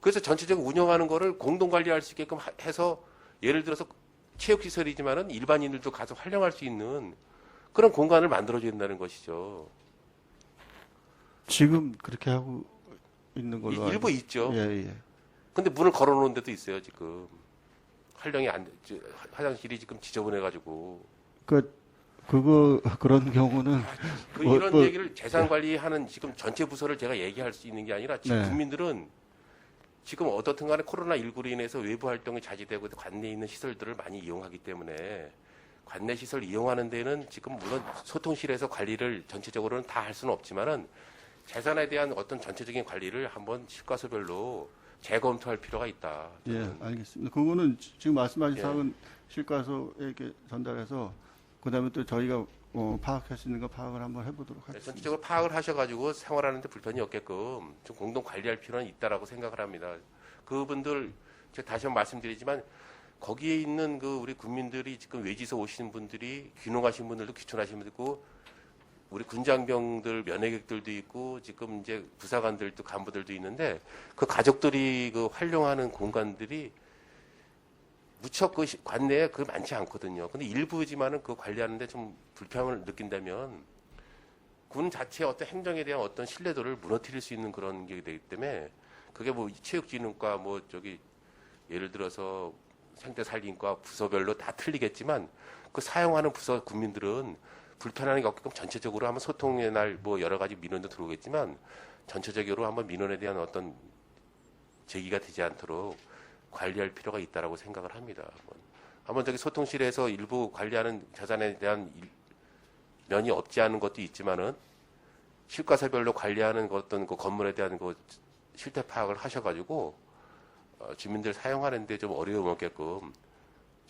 D: 그래서 전체적으로 운영하는 거를 공동 관리할 수 있게끔 해서 예를 들어서 체육시설이지만은 일반인들도 가서 활용할 수 있는 그런 공간을 만들어줘야 된다는 것이죠.
B: 지금 그렇게 하고 있는 걸로
D: 일부
B: 알고
D: 있죠.
B: 예.
D: 근데 문을 걸어놓은 데도 있어요, 지금. 활용이 화장실이 지금 지저분해가지고.
B: 그런 경우는
D: 이런 얘기를 재산 관리하는 지금 전체 부서를 제가 얘기할 수 있는 게 아니라 지금
B: 네.
D: 국민들은 지금 어떻든 간에 코로나19로 인해서 외부 활동이 자제되고 관내에 있는 시설들을 많이 이용하기 때문에 관내 시설 이용하는 데는 지금 물론 소통실에서 관리를 전체적으로는 다 할 수는 없지만은 재산에 대한 어떤 전체적인 관리를 한번 실과서별로 재검토할 필요가 있다.
B: 예, 알겠습니다. 그거는 지금 말씀하신
D: 예.
B: 사항은 실과서에게 전달해서 그다음에 또 저희가 파악할 수 있는 거 파악을 한번 해보도록 하겠습니다.
D: 전체적으로 파악을 하셔가지고 생활하는데 불편이 없게끔 좀 공동 관리할 필요는 있다라고 생각을 합니다. 그분들 제가 다시 한번 말씀드리지만 거기에 있는 그 우리 국민들이 지금 외지에서 오시는 분들이 귀농하신 분들도 귀촌하신 분도 있고 우리 군장병들 면회객들도 있고 지금 이제 부사관들도 간부들도 있는데 그 가족들이 그 활용하는 공간들이 무척 그 관내에 그 많지 않거든요. 근데 일부지만은 그 관리하는데 좀 불편함을 느낀다면 군 자체의 어떤 행정에 대한 어떤 신뢰도를 무너뜨릴 수 있는 그런 게 되기 때문에 그게 뭐 체육진흥과 뭐 저기 예를 들어서 생태산림과 부서별로 다 틀리겠지만 그 사용하는 부서 국민들은 불편함이 없게끔 전체적으로 한번 소통의 날 뭐 여러 가지 민원도 들어오겠지만 전체적으로 한번 민원에 대한 어떤 제기가 되지 않도록 관리할 필요가 있다라고 생각을 합니다. 한번 저기 소통실에서 일부 관리하는 재산에 대한 면이 없지 않은 것도 있지만은 실과서별로 관리하는 어떤 그 건물에 대한 그 실태 파악을 하셔가지고 주민들 사용하는데 좀 어려움 없게끔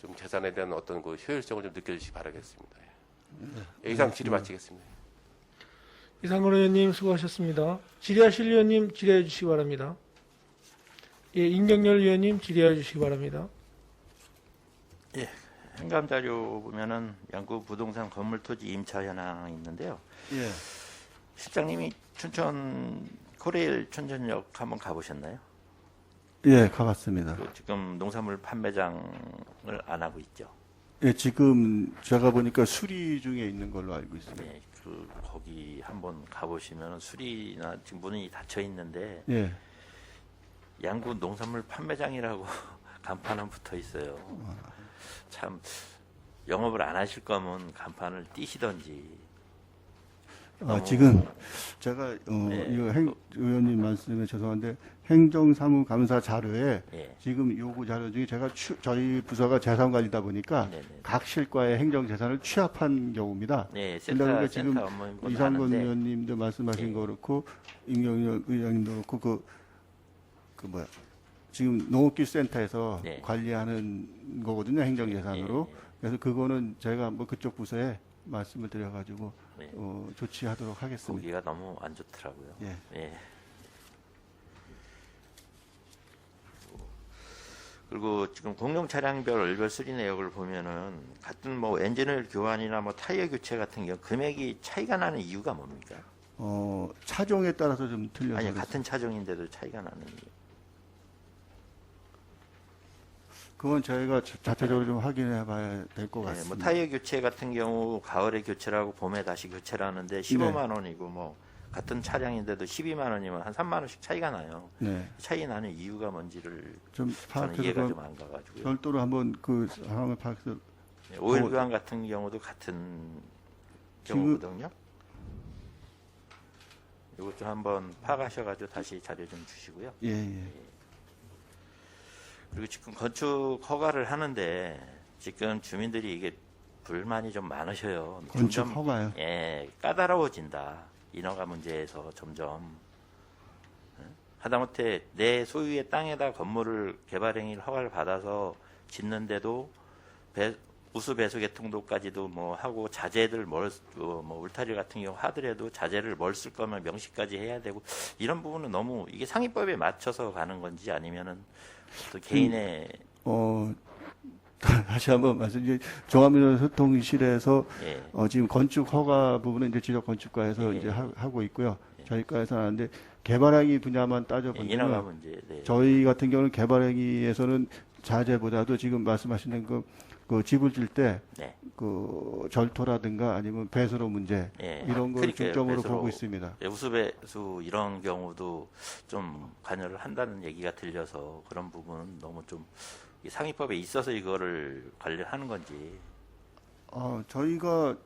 D: 좀 재산에 대한 어떤 그 효율성을 좀 느껴주시기 바라겠습니다. 예, 이상 질의 마치겠습니다.
A: 이상근 의원님 수고하셨습니다. 질의하실 의원님 질의해 주시기 바랍니다. 예, 임경렬 의원님 질의해 주시기 바랍니다.
E: 행감 자료 보면은 양구 부동산 건물 토지 임차 현황이 있는데요.
B: 예.
E: 실장님이 춘천 코레일 춘천역 한번 가보셨나요?
B: 예, 가봤습니다.
E: 지금 농산물 판매장을 안 하고 있죠.
B: 예, 지금 제가 보니까 수리 중에 있는 걸로 알고 있습니다.
E: 네, 거기 한번 가보시면 수리나 지금 문이 닫혀 있는데
B: 예.
E: 양구 농산물 판매장이라고 간판은 붙어 있어요. 참 영업을 안 하실 거면 간판을 띄시던지.
B: 지금 제가
E: 네.
B: 이거 의원님 말씀에 죄송한데 행정사무감사 자료에
E: 예.
B: 지금 요구 자료 중에 제가 저희 부서가 재산관리다 보니까
E: 네네.
B: 각 실과의 행정재산을 취합한 경우입니다.
E: 네,
B: 그러니까 지금
E: 센터 업무인
B: 이상건
E: 하는데
B: 의원님도 말씀하신
E: 예.
B: 거 그렇고 임경렬 의원님도 그렇고 지금 농업기술센터에서
E: 네.
B: 관리하는 거거든요, 행정재산으로.
E: 예.
B: 그래서 그거는 제가 뭐 그쪽 부서에 말씀을 드려가지고
E: 네.
B: 조치하도록 하겠습니다.
E: 거기가 너무 안 좋더라고요.
B: 예.
E: 예. 그리고 지금 공용 차량별 월별 수리 내역을 보면은 같은 뭐 엔진오일 교환이나 뭐 타이어 교체 같은 경우 금액이 차이가 나는 이유가 뭡니까?
B: 차종에 따라서 좀 틀려서.
E: 아니
B: 그렇습니다.
E: 같은 차종인데도 차이가 나는 이유.
B: 그건 저희가 자체적으로 좀 확인해 봐야 될 것
E: 네,
B: 같습니다.
E: 뭐 타이어 교체 같은 경우 가을에 교체라고 봄에 다시 교체를 하는데 15만 원이고 뭐 같은 차량인데도 12만 원이면 한 3만 원씩 차이가 나요.
B: 네.
E: 차이 나는 이유가 뭔지를
B: 좀
E: 저는
B: 파악해서
E: 이해가
B: 그럼
E: 좀 안 가가지고요.
B: 별도로 한번 그 상황을 파악해서
E: 네, 오일 교환 같은 경우도 같은
B: 지금-
E: 경우거든요. 이것 좀 한번 파악하셔가지고 다시 자료 좀 주시고요.
B: 예.
E: 그리고 지금 건축 허가를 하는데 지금 주민들이 이게 불만이 좀 많으셔요.
B: 건축
E: 점점,
B: 허가요.
E: 예, 까다로워진다. 인허가 문제에서 점점. 하다못해 내 소유의 땅에다 건물을 개발행위 허가를 받아서 짓는데도 우수 배수 개통도까지도 뭐 하고 자재들 뭐 울타리 같은 경우 하더라도 자재를 뭘 쓸 거면 명시까지 해야 되고 이런 부분은 너무 이게 상위법에 맞춰서 가는 건지 아니면은 또 개인의
B: 다시 한번 말씀드리면 종합민원소통실에서
E: 예.
B: 지금 건축 허가 부분은 이제 지적건축과에서
E: 예.
B: 이제 하고 있고요. 저희 과에서 하는데 개발행위 분야만
E: 예,
B: 따져보면
E: 인허가 문제. 네.
B: 저희 같은 경우는 개발행위에서는 자재보다도 지금 말씀하시는 그 집을 질 때
E: 네.
B: 그 절토라든가 아니면 배수로 문제
E: 예.
B: 이런 걸
E: 그러니까요.
B: 중점으로
E: 배수로,
B: 보고 있습니다.
E: 예, 우수배수 이런 경우도 좀 관여를 한다는 얘기가 들려서 그런 부분은 너무 좀 상위법에 있어서 이거를 관리하는 건지.
B: 저희가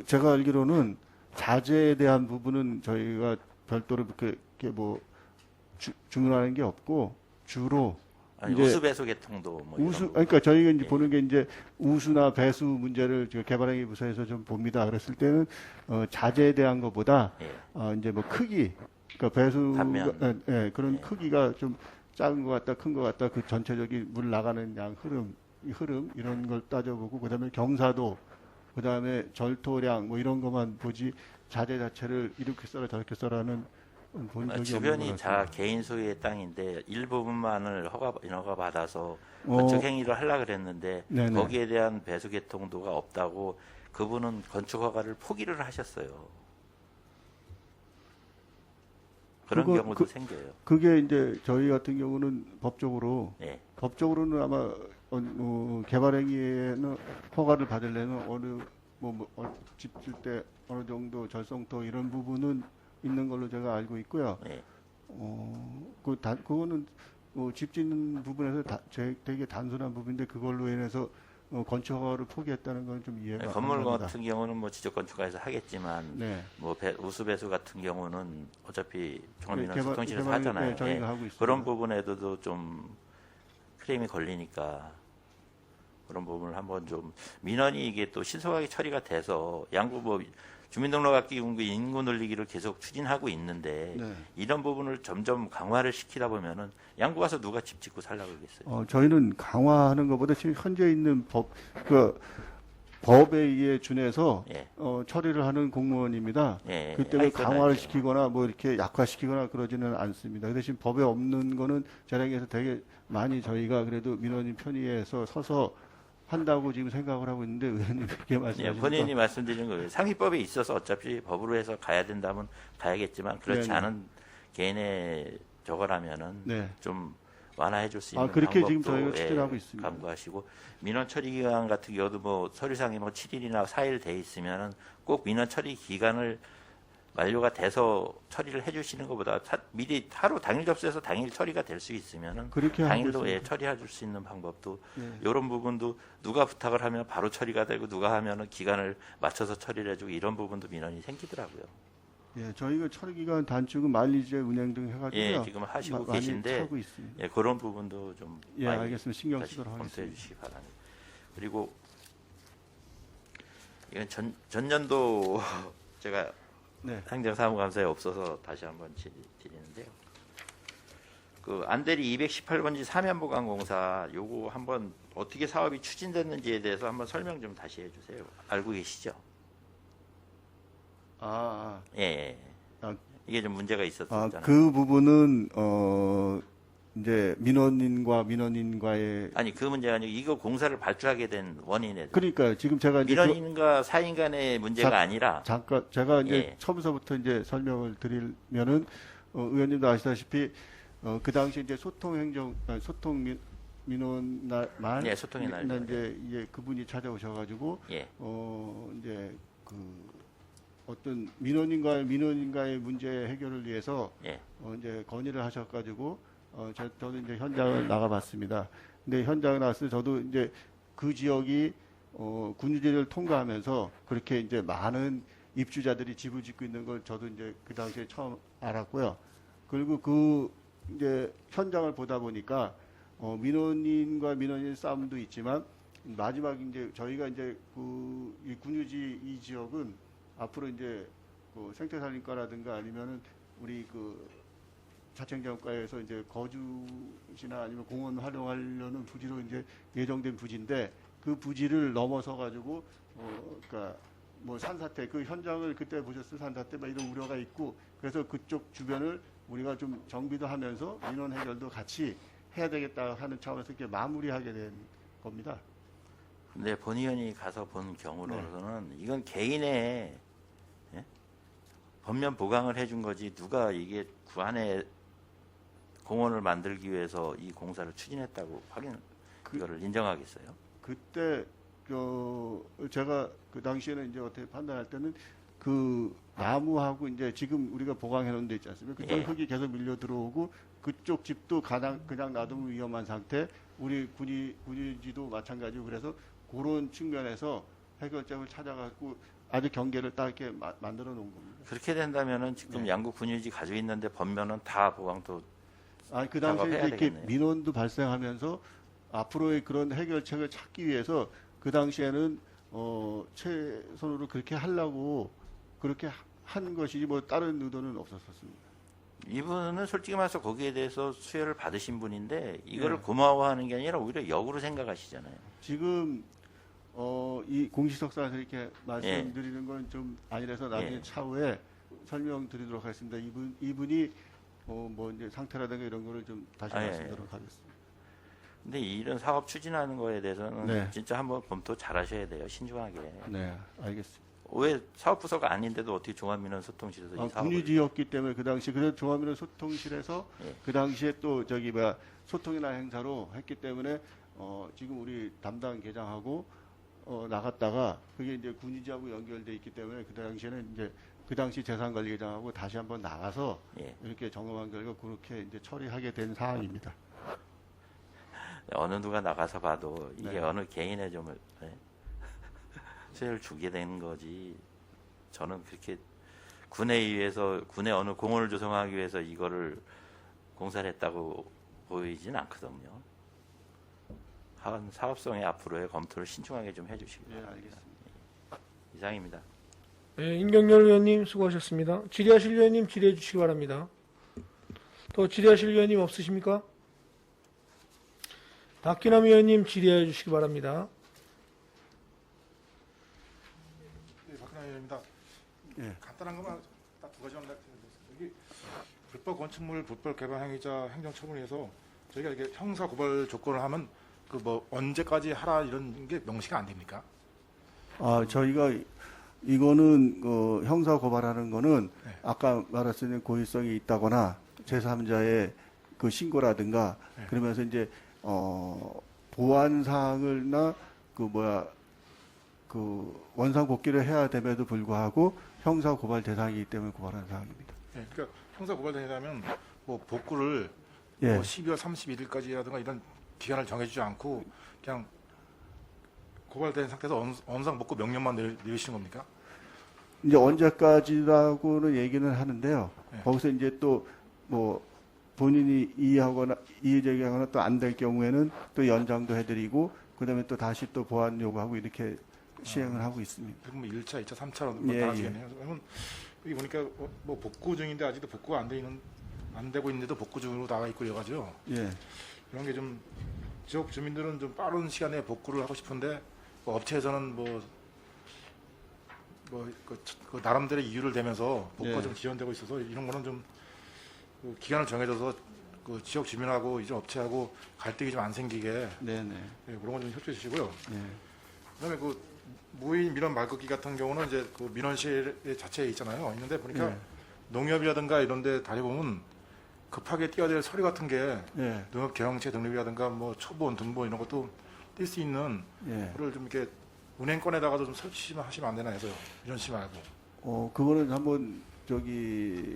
B: 제가 알기로는 자재에 대한 부분은 저희가 별도로 이렇게 뭐 주문하는 게 없고 주로
E: 아니,
B: 이제
E: 우수배수 계통도 뭐 이런 부분.
B: 그러니까 저희가 이제
E: 예.
B: 보는 게 이제 우수나 배수 문제를 개발행위 부서에서 좀 봅니다. 그랬을 때는 자재에 대한 것보다
E: 예.
B: 이제 뭐 크기, 그러니까 배수
E: 단면.
B: 그런
E: 예.
B: 크기가 좀 작은 것 같다, 큰 것 같다, 그 전체적인 물 나가는 양 흐름 이런 걸 따져보고 그다음에 경사도, 그다음에 절토량 뭐 이런 것만 보지 자재 자체를 이렇게 써라 저렇게 써라는 본 적이
E: 주변이
B: 없는 것
E: 자
B: 같습니다.
E: 개인 소유의 땅인데 일부분만을 인허가 받아서
B: 어.
E: 건축 행위를 하려고 그랬는데
B: 네네.
E: 거기에 대한 배수 개통도가 없다고 그분은 건축 허가를 포기를 하셨어요. 그런
B: 그거-
E: 경우도 생겨요.
B: 그게 이제 저희 같은 경우는
E: 예.
B: 법적으로는 아마 개발행위에는 허가를 받으려면 집 질 때 어느 정도 절성토 이런 부분은 있는 걸로 제가 알고 있고요.
E: 예.
B: 그거는 집 짓는 부분에서 되게 단순한 부분인데 그걸로 인해서 건축 허가를 포기했다는 건 좀 이해가 안
E: 건물
B: 갑니다.
E: 같은 경우는 뭐 지적 건축가에서 하겠지만
B: 네.
E: 뭐 우수배수 같은 경우는 어차피 종합민원
B: 개발-
E: 소통실에서
B: 개발이-
E: 하잖아요.
B: 네, 저희가
E: 예.
B: 하고 있습니다.
E: 그런 부분에도 좀 크레임이 걸리니까 그런 부분을 한번 좀 민원이 이게 또 신속하게 처리가 돼서 양구 뭐 주민등록받기 인구 늘리기를 계속 추진하고 있는데
B: 네.
E: 이런 부분을 점점 강화를 시키다 보면은 양구 가서 누가 집 짓고 살라고 그러겠어요.
B: 저희는 강화하는 것보다 지금 현재 있는 법에 의해 준해서
E: 예.
B: 처리를 하는 공무원입니다.
E: 예.
B: 그때문에
E: 하여튼
B: 강화를
E: 아니죠.
B: 시키거나 뭐 이렇게 약화시키거나 그러지는 않습니다. 그 대신 법에 없는 거는 자량에서 되게 많이 저희가 그래도 민원인 편의에서 서서 한다고 지금 생각을 하고 있는데 의원님 그렇게
E: 예,
B: 말씀하시니까
E: 본인이 말씀드린 거예요. 상위법에 있어서 어차피 법으로 해서 가야 된다면 가야겠지만 그렇지
B: 네네.
E: 않은 개인의 저거라면은
B: 네.
E: 좀 완화해 줄 수 있는
B: 그렇게
E: 방법도
B: 지금 저희가 추진하고 있습니다.
E: 강구하시고 민원 처리 기간 같은 경우도 뭐 서류상에 뭐 7일이나 4일 돼 있으면은 꼭 민원 처리 기간을 만료가 돼서 처리를 해주시는 것보다 미리 하루 당일 접수해서 당일 처리가 될 수 있으면은
B: 그렇게 하고
E: 당일로
B: 있습니다.
E: 처리해 줄 수 있는 방법도
B: 네.
E: 이런 부분도 누가 부탁을 하면 바로 처리가 되고 누가 하면은 기간을 맞춰서 처리를 해주고 이런 부분도 민원이 생기더라고요.
B: 예, 저희가 처리 기간 단축은 마일리지 운행 등 해가지고요.
E: 예, 지금 하시고
B: 많이
E: 계신데
B: 하고 있습니다.
E: 예, 그런 부분도 좀
B: 예,
E: 많이
B: 알겠습니다. 신경
E: 다시
B: 쓰도록
E: 검토해
B: 하겠습니다.
E: 주시기 바랍니다. 그리고 이건 전년도 제가
B: 네.
E: 행정사무감사에 없어서 다시 한번 드리는데요. 그 안대리 218번지 사면보강공사 요거 한번 어떻게 사업이 추진됐는지에 대해서 한번 설명 좀 다시 해주세요. 알고 계시죠? 예, 예.
B: 아.
E: 이게 좀 문제가 있었잖아요.
B: 그 부분은 이제 민원인과의
E: 아니 그 문제가 아니고 이거 공사를 발주하게 된 원인에
B: 그러니까 지금 제가 이제
E: 민원인과 사인 간의 문제가
B: 자-
E: 아니라
B: 잠깐 제가 이제
E: 예.
B: 처음서부터 이제 설명을 드리면은 의원님도 아시다시피 그 당시 이제 민원 날
E: 예, 소통의 날.
B: 이제 그분이 찾아오셔가지고
E: 예,
B: 이제 어떤 민원인과의 문제 해결을 위해서
E: 예,
B: 이제 건의를 하셔가지고 저도 이제 현장을 나가봤습니다. 근데 현장에 나왔을 때 저도 이제 그 지역이 군유지를 통과하면서 그렇게 이제 많은 입주자들이 집을 짓고 있는 걸 저도 이제 그 당시에 처음 알았고요. 그리고 이제 현장을 보다 보니까 민원인과 민원인 싸움도 있지만 마지막 이제 저희가 이제 이 군유지 이 지역은 앞으로 이제 생태산림과라든가 아니면은 우리 자청장과에서 이제 거주지나 아니면 공원 활용하려는 부지로 이제 예정된 부지인데 그 부지를 넘어서 가지고 그러니까 뭐 산사태 그 현장을 그때 보셨을 산사태 막 이런 우려가 있고 그래서 그쪽 주변을 우리가 좀 정비도 하면서 민원 해결도 같이 해야 되겠다 하는 차원에서 이렇게 마무리하게 된 겁니다.
E: 근데 본 의원이 가서 본 경우로서는 이건 개인의 전면 보강을 해준 거지 누가 이게 구안에 공원을 만들기 위해서 이 공사를 추진했다고 이거를 인정하겠어요?
B: 그때 제가 그 당시에는 이제 어떻게 판단할 때는 그 나무하고 이제 지금 우리가 보강해 놓은 데 있지 않습니까? 그쪽
E: 예.
B: 흙이 계속 밀려 들어오고 그쪽 집도 그냥 놔두면 위험한 상태. 우리 군위지도 마찬가지고 그래서 그런 측면에서 해결점을 찾아갖고 아주 경계를 딱 이렇게 만들어 놓은 겁니다.
E: 그렇게 된다면은 지금
B: 네.
E: 양구 군유지 가지고 있는데 번면은 다 보강도
B: 그 당시에
E: 작업해야
B: 이렇게
E: 되겠네요.
B: 민원도 발생하면서 앞으로의 그런 해결책을 찾기 위해서 그 당시에는 최선으로 그렇게 하려고 그렇게 한 것이지 뭐 다른 의도는 없었습니다.
E: 이분은 솔직히 말해서 거기에 대해서 수혜를 받으신 분인데 이거를
B: 네.
E: 고마워하는 게 아니라 오히려 역으로 생각하시잖아요.
B: 지금 이 공시석상에서 이렇게 말씀드리는 건 좀 아니라서 나중에
E: 예.
B: 차후에 설명드리도록 하겠습니다. 이분이 뭐 이제 상태라든가 이런 거를 좀 다시
E: 예.
B: 말씀드리도록 하겠습니다.
E: 근데 이런 사업 추진하는 거에 대해서는
B: 네.
E: 진짜 한번 검토 잘 하셔야 돼요. 신중하게.
B: 네, 알겠습니다.
E: 왜 사업부서가 아닌데도 어떻게 종합민원소통실에서 이 사업을
B: 군위지였기 때문에 그 당시 그래서 종합민원 소통실에서
E: 예.
B: 그 당시에 또 소통이나 행사로 했기 때문에 지금 우리 담당 계장하고 나갔다가 그게 이제 군위지하고 연결돼 있기 때문에 그 당시에는 이제 그 당시 재산관리계장하고 다시 한번 나가서
E: 예.
B: 이렇게 점검한 결과 그렇게 이제 처리하게 된 사안입니다.
E: 어느 누가 나가서 봐도 이게
B: 네.
E: 어느 개인의 좀 수혜를 주게 된 거지. 저는 그렇게 군에 의해서 군의 어느 공원을 조성하기 위해서 이거를 공사를 했다고 보이진 않거든요. 한 사업성의 앞으로의 검토를 신중하게 좀 해주시기
B: 예,
E: 바랍니다.
B: 알겠습니다.
E: 이상입니다.
A: 예, 임경렬 의원님 수고하셨습니다. 질의하실 의원님 질의해 주시기 바랍니다. 또 질의하실 의원님 없으십니까? 박기남 의원님 질의해 주시기 바랍니다.
F: 네, 박근혜 의원입니다.
B: 예.
F: 간단한 것만 딱 두 가지만 여기 불법 건축물 불법 개발 행위자 행정처분에서 저희가 이게 형사 고발 조건을 하면 그 뭐 언제까지 하라 이런 게 명시가 안 됩니까?
B: 저희가 이거는 형사 고발하는 거는
F: 네.
B: 아까 말했을 때 고의성이 있다거나 제3자의 그 신고라든가
F: 네.
B: 그러면서 이제 보완 사항을나 원상 복귀를 해야 됨에도 불구하고 형사 고발 대상이기 때문에 고발하는 사항입니다.
F: 네, 그러니까 형사 고발되려면 뭐 복구를
B: 예.
F: 뭐 12월 31일까지라든가 이런 기간을 정해주지 않고 그냥 고발된 상태에서 원상 복구 명령만 내리시는 겁니까?
B: 이제 언제까지라고는 얘기는 하는데요.
F: 네.
B: 거기서 이제 또 뭐 본인이 이의제기하거나 또 안 될 경우에는 또 연장도 해드리고 그다음에 또 다시 또 보완 요구하고 이렇게 시행을 하고 있습니다.
F: 그럼 1차, 2차, 3차로
B: 예,
F: 다 하시겠네요. 그러면 여기 보니까 뭐 복구 중인데 아직도 복구가 안 되고 있는데도 복구 중으로 나와 있고 이래가지고
B: 예.
F: 이런 게 좀 지역 주민들은 좀 빠른 시간에 복구를 하고 싶은데 뭐 업체에서는 그 나름대로 이유를 대면서 복구가
B: 예.
F: 좀 지연되고 있어서 이런 거는 좀그 기간을 정해줘서 그 지역 주민하고 이제 업체하고 갈등이 좀 안 생기게
B: 네네.
F: 예, 그런 거 좀 협조해 주시고요.
B: 예.
F: 그다음에 그 무인 민원 말걷기 같은 경우는 이제 그 민원실 자체에 있잖아요. 있는데 보니까
B: 예.
F: 농협이라든가 이런데 다녀보면 급하게 띄어야 될 서류 같은 게
B: 예.
F: 농협 경영체 등록이라든가 뭐 초본, 등본 이런 것도 뛸 수 있는
B: 예.
F: 거를 좀 이렇게 은행권에다가도 좀 설치하시면 안 되나 해서요. 이런 식 말고.
B: 그거는 한번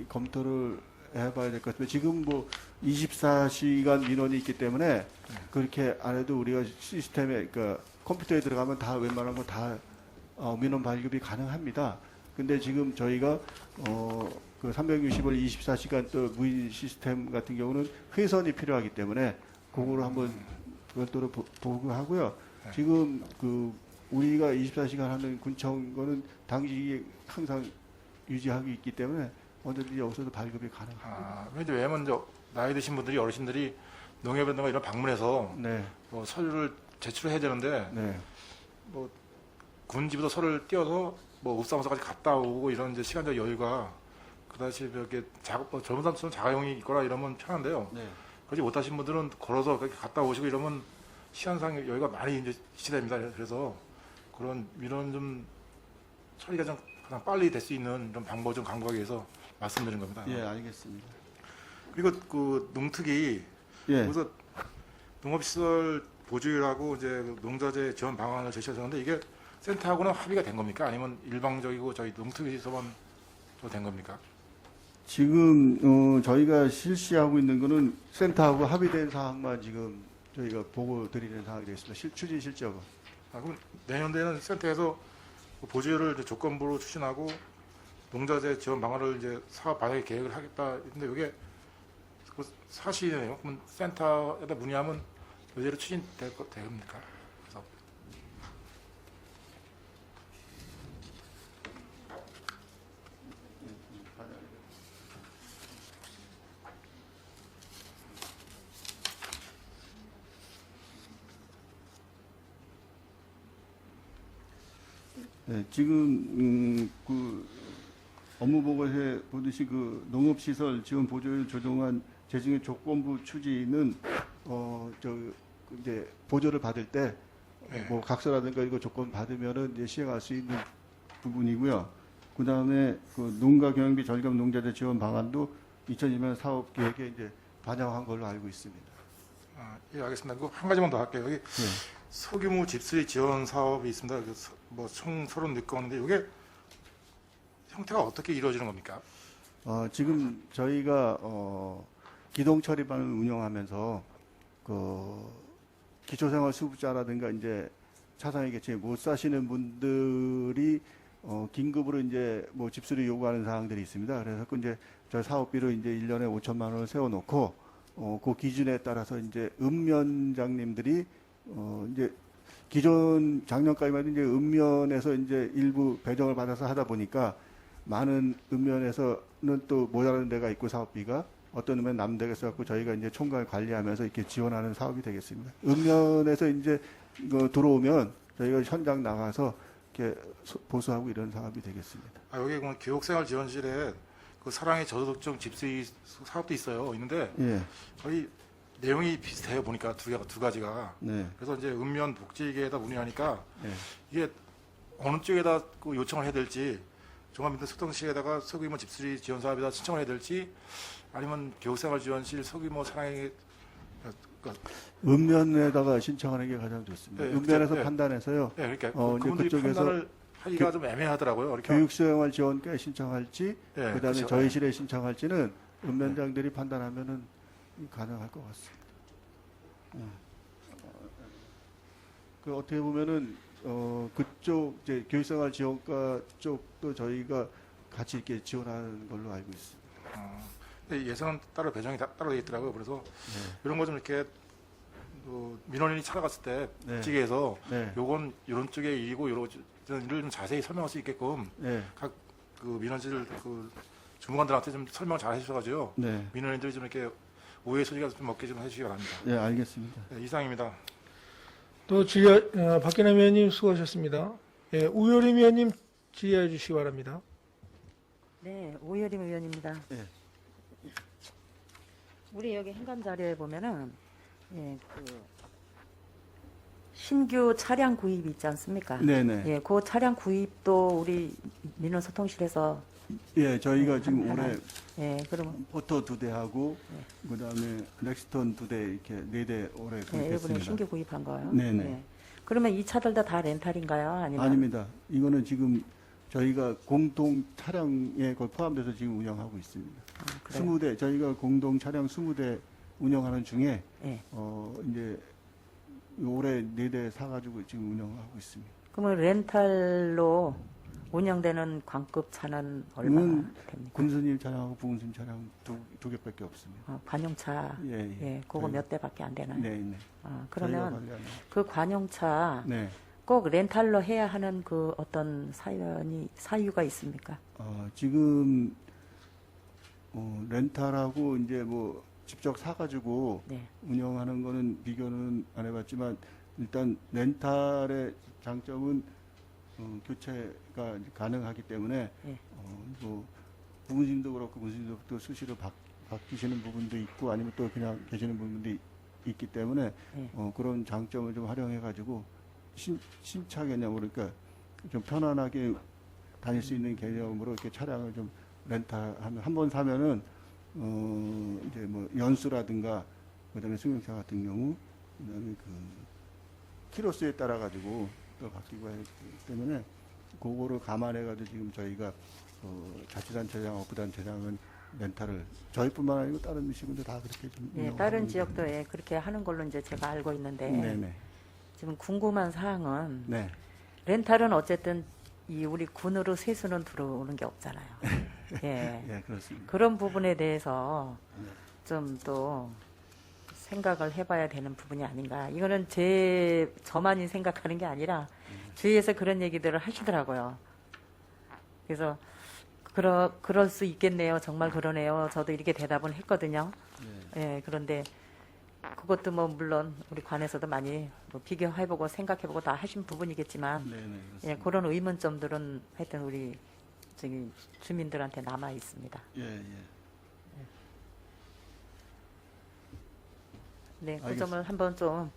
B: 검토를 해봐야 될 것 같습니다. 지금 뭐 24시간 민원이 있기 때문에 그렇게 안 해도 우리가 시스템에 그러니까 컴퓨터에 들어가면 다 웬만한 거 다 민원 발급이 가능합니다. 근데 지금 저희가 그 365일 24시간 또 무인 시스템 같은 경우는 회선이 필요하기 때문에 그거를 한번 별도로 보고하고요.
F: 네.
B: 지금 그 우리가 24시간 하는 군청 거는 당시 항상 유지하고 있기 때문에 언제든지 여기서도 발급이 가능합니다.
F: 그런데 왜 먼저 나이 드신 분들이 어르신들이 농협이라든가 이런 방문해서
B: 네,
F: 뭐 서류를 제출해야 되는데
B: 네,
F: 뭐 군집에서 서류를 띄어서 뭐 읍사무소까지 갔다 오고 이런 이제 시간적 여유가 그다지 이렇게 젊은 사람들은 자가용이 있거나 이러면 편한데요.
B: 네.
F: 그렇지 못하신 분들은 걸어서 그렇게 갔다 오시고 이러면 시간상 여유가 많이 이제 지체됩니다. 그래서 그런 민원 좀 처리가 좀 가장 빨리 될 수 있는 이런 방법 좀 강구하기 위해서 말씀드린 겁니다.
B: 예, 알겠습니다.
F: 그리고 그 농특이
B: 예,
F: 그래서 농업시설 보조율하고 이제 농자재 지원 방안을 제시하셨는데 이게 센터하고는 합의가 된 겁니까? 아니면 일방적이고 저희 농특에서만 된 겁니까?
B: 지금 저희가 실시하고 있는 거는 센터하고 합의된 사항만 지금 저희가 보고 드리는 상황이 되겠습니다. 추진 실적은.
F: 그럼 내년도에는 센터에서 그 보조율을 이제 조건부로 추진하고 농자재 지원 방안을 이제 사업 반영의 계획을 하겠다 했는데 이게 그 사실이네요. 그러면 센터에다 문의하면 이대로 추진될 겁니까? 그래서
B: 네, 지금 그 업무 보고에 보듯이 그 농업시설 지원 보조율 조정안 재정의 조건부 추진은 이제 보조를 받을 때 뭐 각서라든가 이거 조건 받으면은 이제 시행할 수 있는 부분이고요. 그 다음에 그 농가 경영비 절감 농자재 지원 방안도 2020년 사업 계획에 이제 반영한 걸로 알고 있습니다.
F: 예, 알겠습니다. 그 한 가지만 더 할게요. 여기
B: 네.
F: 소규모 집수리 지원 사업이 있습니다. 뭐총 34건인데 이게 형태가 어떻게 이루어지는 겁니까?
B: 지금 저희가 기동 처리반을 운영하면서 그 기초생활 수급자라든가 이제 차상위 계층에 못 사시는 분들이 긴급으로 이제 뭐 집수리 요구하는 사항들이 있습니다. 그래서 그 이제 저희 사업비로 이제 1년에 5천만 원을 세워놓고 그 기준에 따라서 이제 읍면장님들이 이제 기존 작년까지만 이제 읍면에서 이제 일부 배정을 받아서 하다 보니까 많은 읍면에서는 또 모자라는 데가 있고 사업비가 어떤 읍면 남는 데가 있어갖고 저희가 이제 총괄 관리하면서 이렇게 지원하는 사업이 되겠습니다. 읍면에서 이제 이거 들어오면 저희가 현장 나가서 이렇게 보수하고 이런 사업이 되겠습니다.
F: 여기 보면 교육생활지원실에 그 사랑의 저소득층 집수리 사업도 있는데
B: 예,
F: 거의 내용이 비슷해요. 보니까 두 가지가.
B: 네,
F: 그래서 이제 읍면 복지계에다 문의하니까
B: 네.
F: 이게 어느 쪽에다 그 요청을 해야 될지 종합민들소통시에다가 소규모 집수리 지원 사업에다 신청을 해야 될지 아니면 교육생활지원실 소규모 사랑의
B: 읍면에다가 신청하는 게 가장 좋습니다.
F: 네,
B: 읍면에서
F: 그렇죠.
B: 판단해서요.
F: 네, 그러니까
B: 이제
F: 그분들이
B: 그쪽에서
F: 판단을 하기가 좀 애매하더라고요. 그러니까
B: 교육생활 지원과에 신청할지,
F: 네,
B: 그다음에
F: 그렇죠.
B: 저희 실에 신청할지는 읍면장들이 판단하면은 가능할 것 같습니다. 그 어떻게 보면은 그쪽 이제 교육생활 지원과 쪽도 저희가 같이 이렇게 지원하는 걸로 알고 있습니다.
F: 근데 예산은 따로 배정이 따로 돼 있더라고요. 그래서 이런 거 좀 이렇게 민원인이 찾아갔을 때
B: 네.
F: 복지계에서
B: 네,
F: 요건 이런 쪽의 일이고 이런 일을 좀 자세히 설명할 수 있게끔
B: 네,
F: 각 그 민원실 그 주무관들한테 좀 설명 잘 해주셔가지고
B: 네,
F: 민원인들이 좀 이렇게 오해 소지가 좀 없게 좀 해주시기 바랍니다.
B: 네, 알겠습니다.
F: 네, 이상입니다.
A: 또 박기남 의원님 수고하셨습니다. 예, 우효림 의원님 질의해 주시기 바랍니다.
G: 네, 오여림 의원입니다.
B: 네.
G: 우리 여기 행간 자료에 보면은 예, 그 신규 차량 구입 있지 않습니까?
B: 네네.
G: 예, 그 차량 구입도 우리 민원소통실에서
B: 예, 저희가
G: 네,
B: 지금
G: 하나.
B: 올해
G: 예, 그러면
B: 포터 2대하고 그다음에 렉스턴 2대 이렇게 4대 올해
G: 예, 이번에
B: 구입했습니다.
G: 신규 구입한 거요.
B: 네네.
G: 예. 그러면 이 차들도 다 렌탈인가요? 아니면
B: 아닙니다. 이거는 지금 저희가 공동 차량에 거의 포함돼서 지금 운영하고 있습니다.
G: 그래요?
B: 20대 저희가 공동 차량 20대 운영하는 중에
G: 예.
B: 이제 올해 4대 사가지고 지금 운영하고 있습니다.
G: 그러면 렌탈로 운영되는 광급 차는 얼마나
B: 이건
G: 됩니까?
B: 군수님 차량하고 부군수님 차량 두 개밖에 없습니다.
G: 관용차
B: 예, 예.
G: 예, 그거
B: 저희-
G: 몇 대밖에 안 되나요?
B: 네, 네.
G: 아,
B: 저희가
G: 그러면
B: 관리하는.
G: 그 관용차
B: 네.
G: 꼭 렌탈로 해야 하는 그 어떤 사유가 있습니까?
B: 지금 렌탈하고 이제 뭐 직접 사가지고
G: 네.
B: 운영하는 거는 비교는 안 해봤지만 일단 렌탈의 장점은 교체가 이제 가능하기 때문에
G: 예.
B: 뭐 부모님도 그렇고 군수님도 또 수시로 바뀌시는 부분도 있고 아니면 또 그냥 계시는 부분도 있기 때문에
G: 예.
B: 그런 장점을 좀 활용해가지고 신차 개념으로 그러니까 좀 편안하게 다닐 수 있는 개념으로 이렇게 차량을 좀 렌탈하면 한 번 사면은 이제 뭐 연수라든가 그다음에 승용차 같은 경우 그다음에 그 키로수에 따라 가지고 또 바뀌고 하기 때문에 그거를 감안해 가지고 지금 저희가 자치단체장, 업부단체장은 렌탈을 저희뿐만 아니고 다른 시군도 다 그렇게 좀
G: 예,
B: 운영하고
G: 다른
B: 있는
G: 지역도 예, 그렇게 하는 걸로 이제 제가 알고 있는데
B: 네네.
G: 지금 궁금한 사항은
B: 네.
G: 렌탈은 어쨌든 이 우리 군으로 세수는 들어오는 게 없잖아요. 예.
B: 예, 그렇습니다.
G: 그런 부분에 대해서 좀 또 생각을 해봐야 되는 부분이 아닌가. 이거는 저만이 생각하는 게 아니라 주위에서 그런 얘기들을 하시더라고요. 그래서 그럴 수 있겠네요. 정말 그러네요. 저도 이렇게 대답은 했거든요. 예, 그런데 그것도 뭐 물론 우리 관에서도 많이 뭐 비교해보고 생각해보고 다 하신 부분이겠지만
B: 네네. 그렇습니다.
G: 예, 그런 의문점들은 하여튼 우리 저기 주민들한테 남아 있습니다.
B: 예, 예.
G: 네, 그
B: 알겠습니다.
G: 점을 한번 좀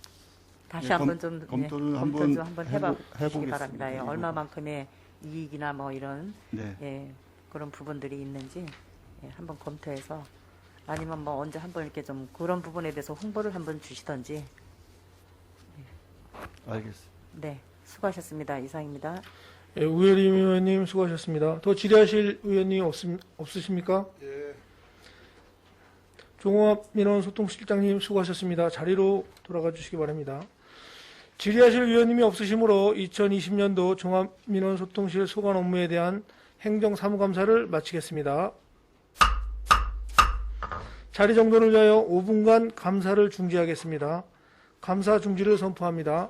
G: 다시
B: 네,
G: 한번 좀
B: 검토를
G: 검토
B: 한번
G: 좀 한번 해보시기
B: 해보겠습니다.
G: 바랍니다. 예,
B: 이거.
G: 얼마만큼의 이익이나 뭐 이런
B: 네.
G: 예, 그런 부분들이 있는지 예, 한번 검토해서 아니면 뭐 언제 한번 이렇게 좀 그런 부분에 대해서 홍보를 한번 주시던지.
B: 알겠습니다.
G: 네, 수고하셨습니다. 이상입니다.
A: 예, 우혜림 의원님 수고하셨습니다. 더 질의하실 의원님 없으십니까?
F: 예.
A: 종합민원소통실장님 수고하셨습니다. 자리로 돌아가 주시기 바랍니다. 질의하실 의원님이 없으시므로 2020년도 종합민원소통실 소관 업무에 대한 행정사무감사를 마치겠습니다. 자리 정돈을 위하여 5분간 감사를 중지하겠습니다. 감사 중지를 선포합니다.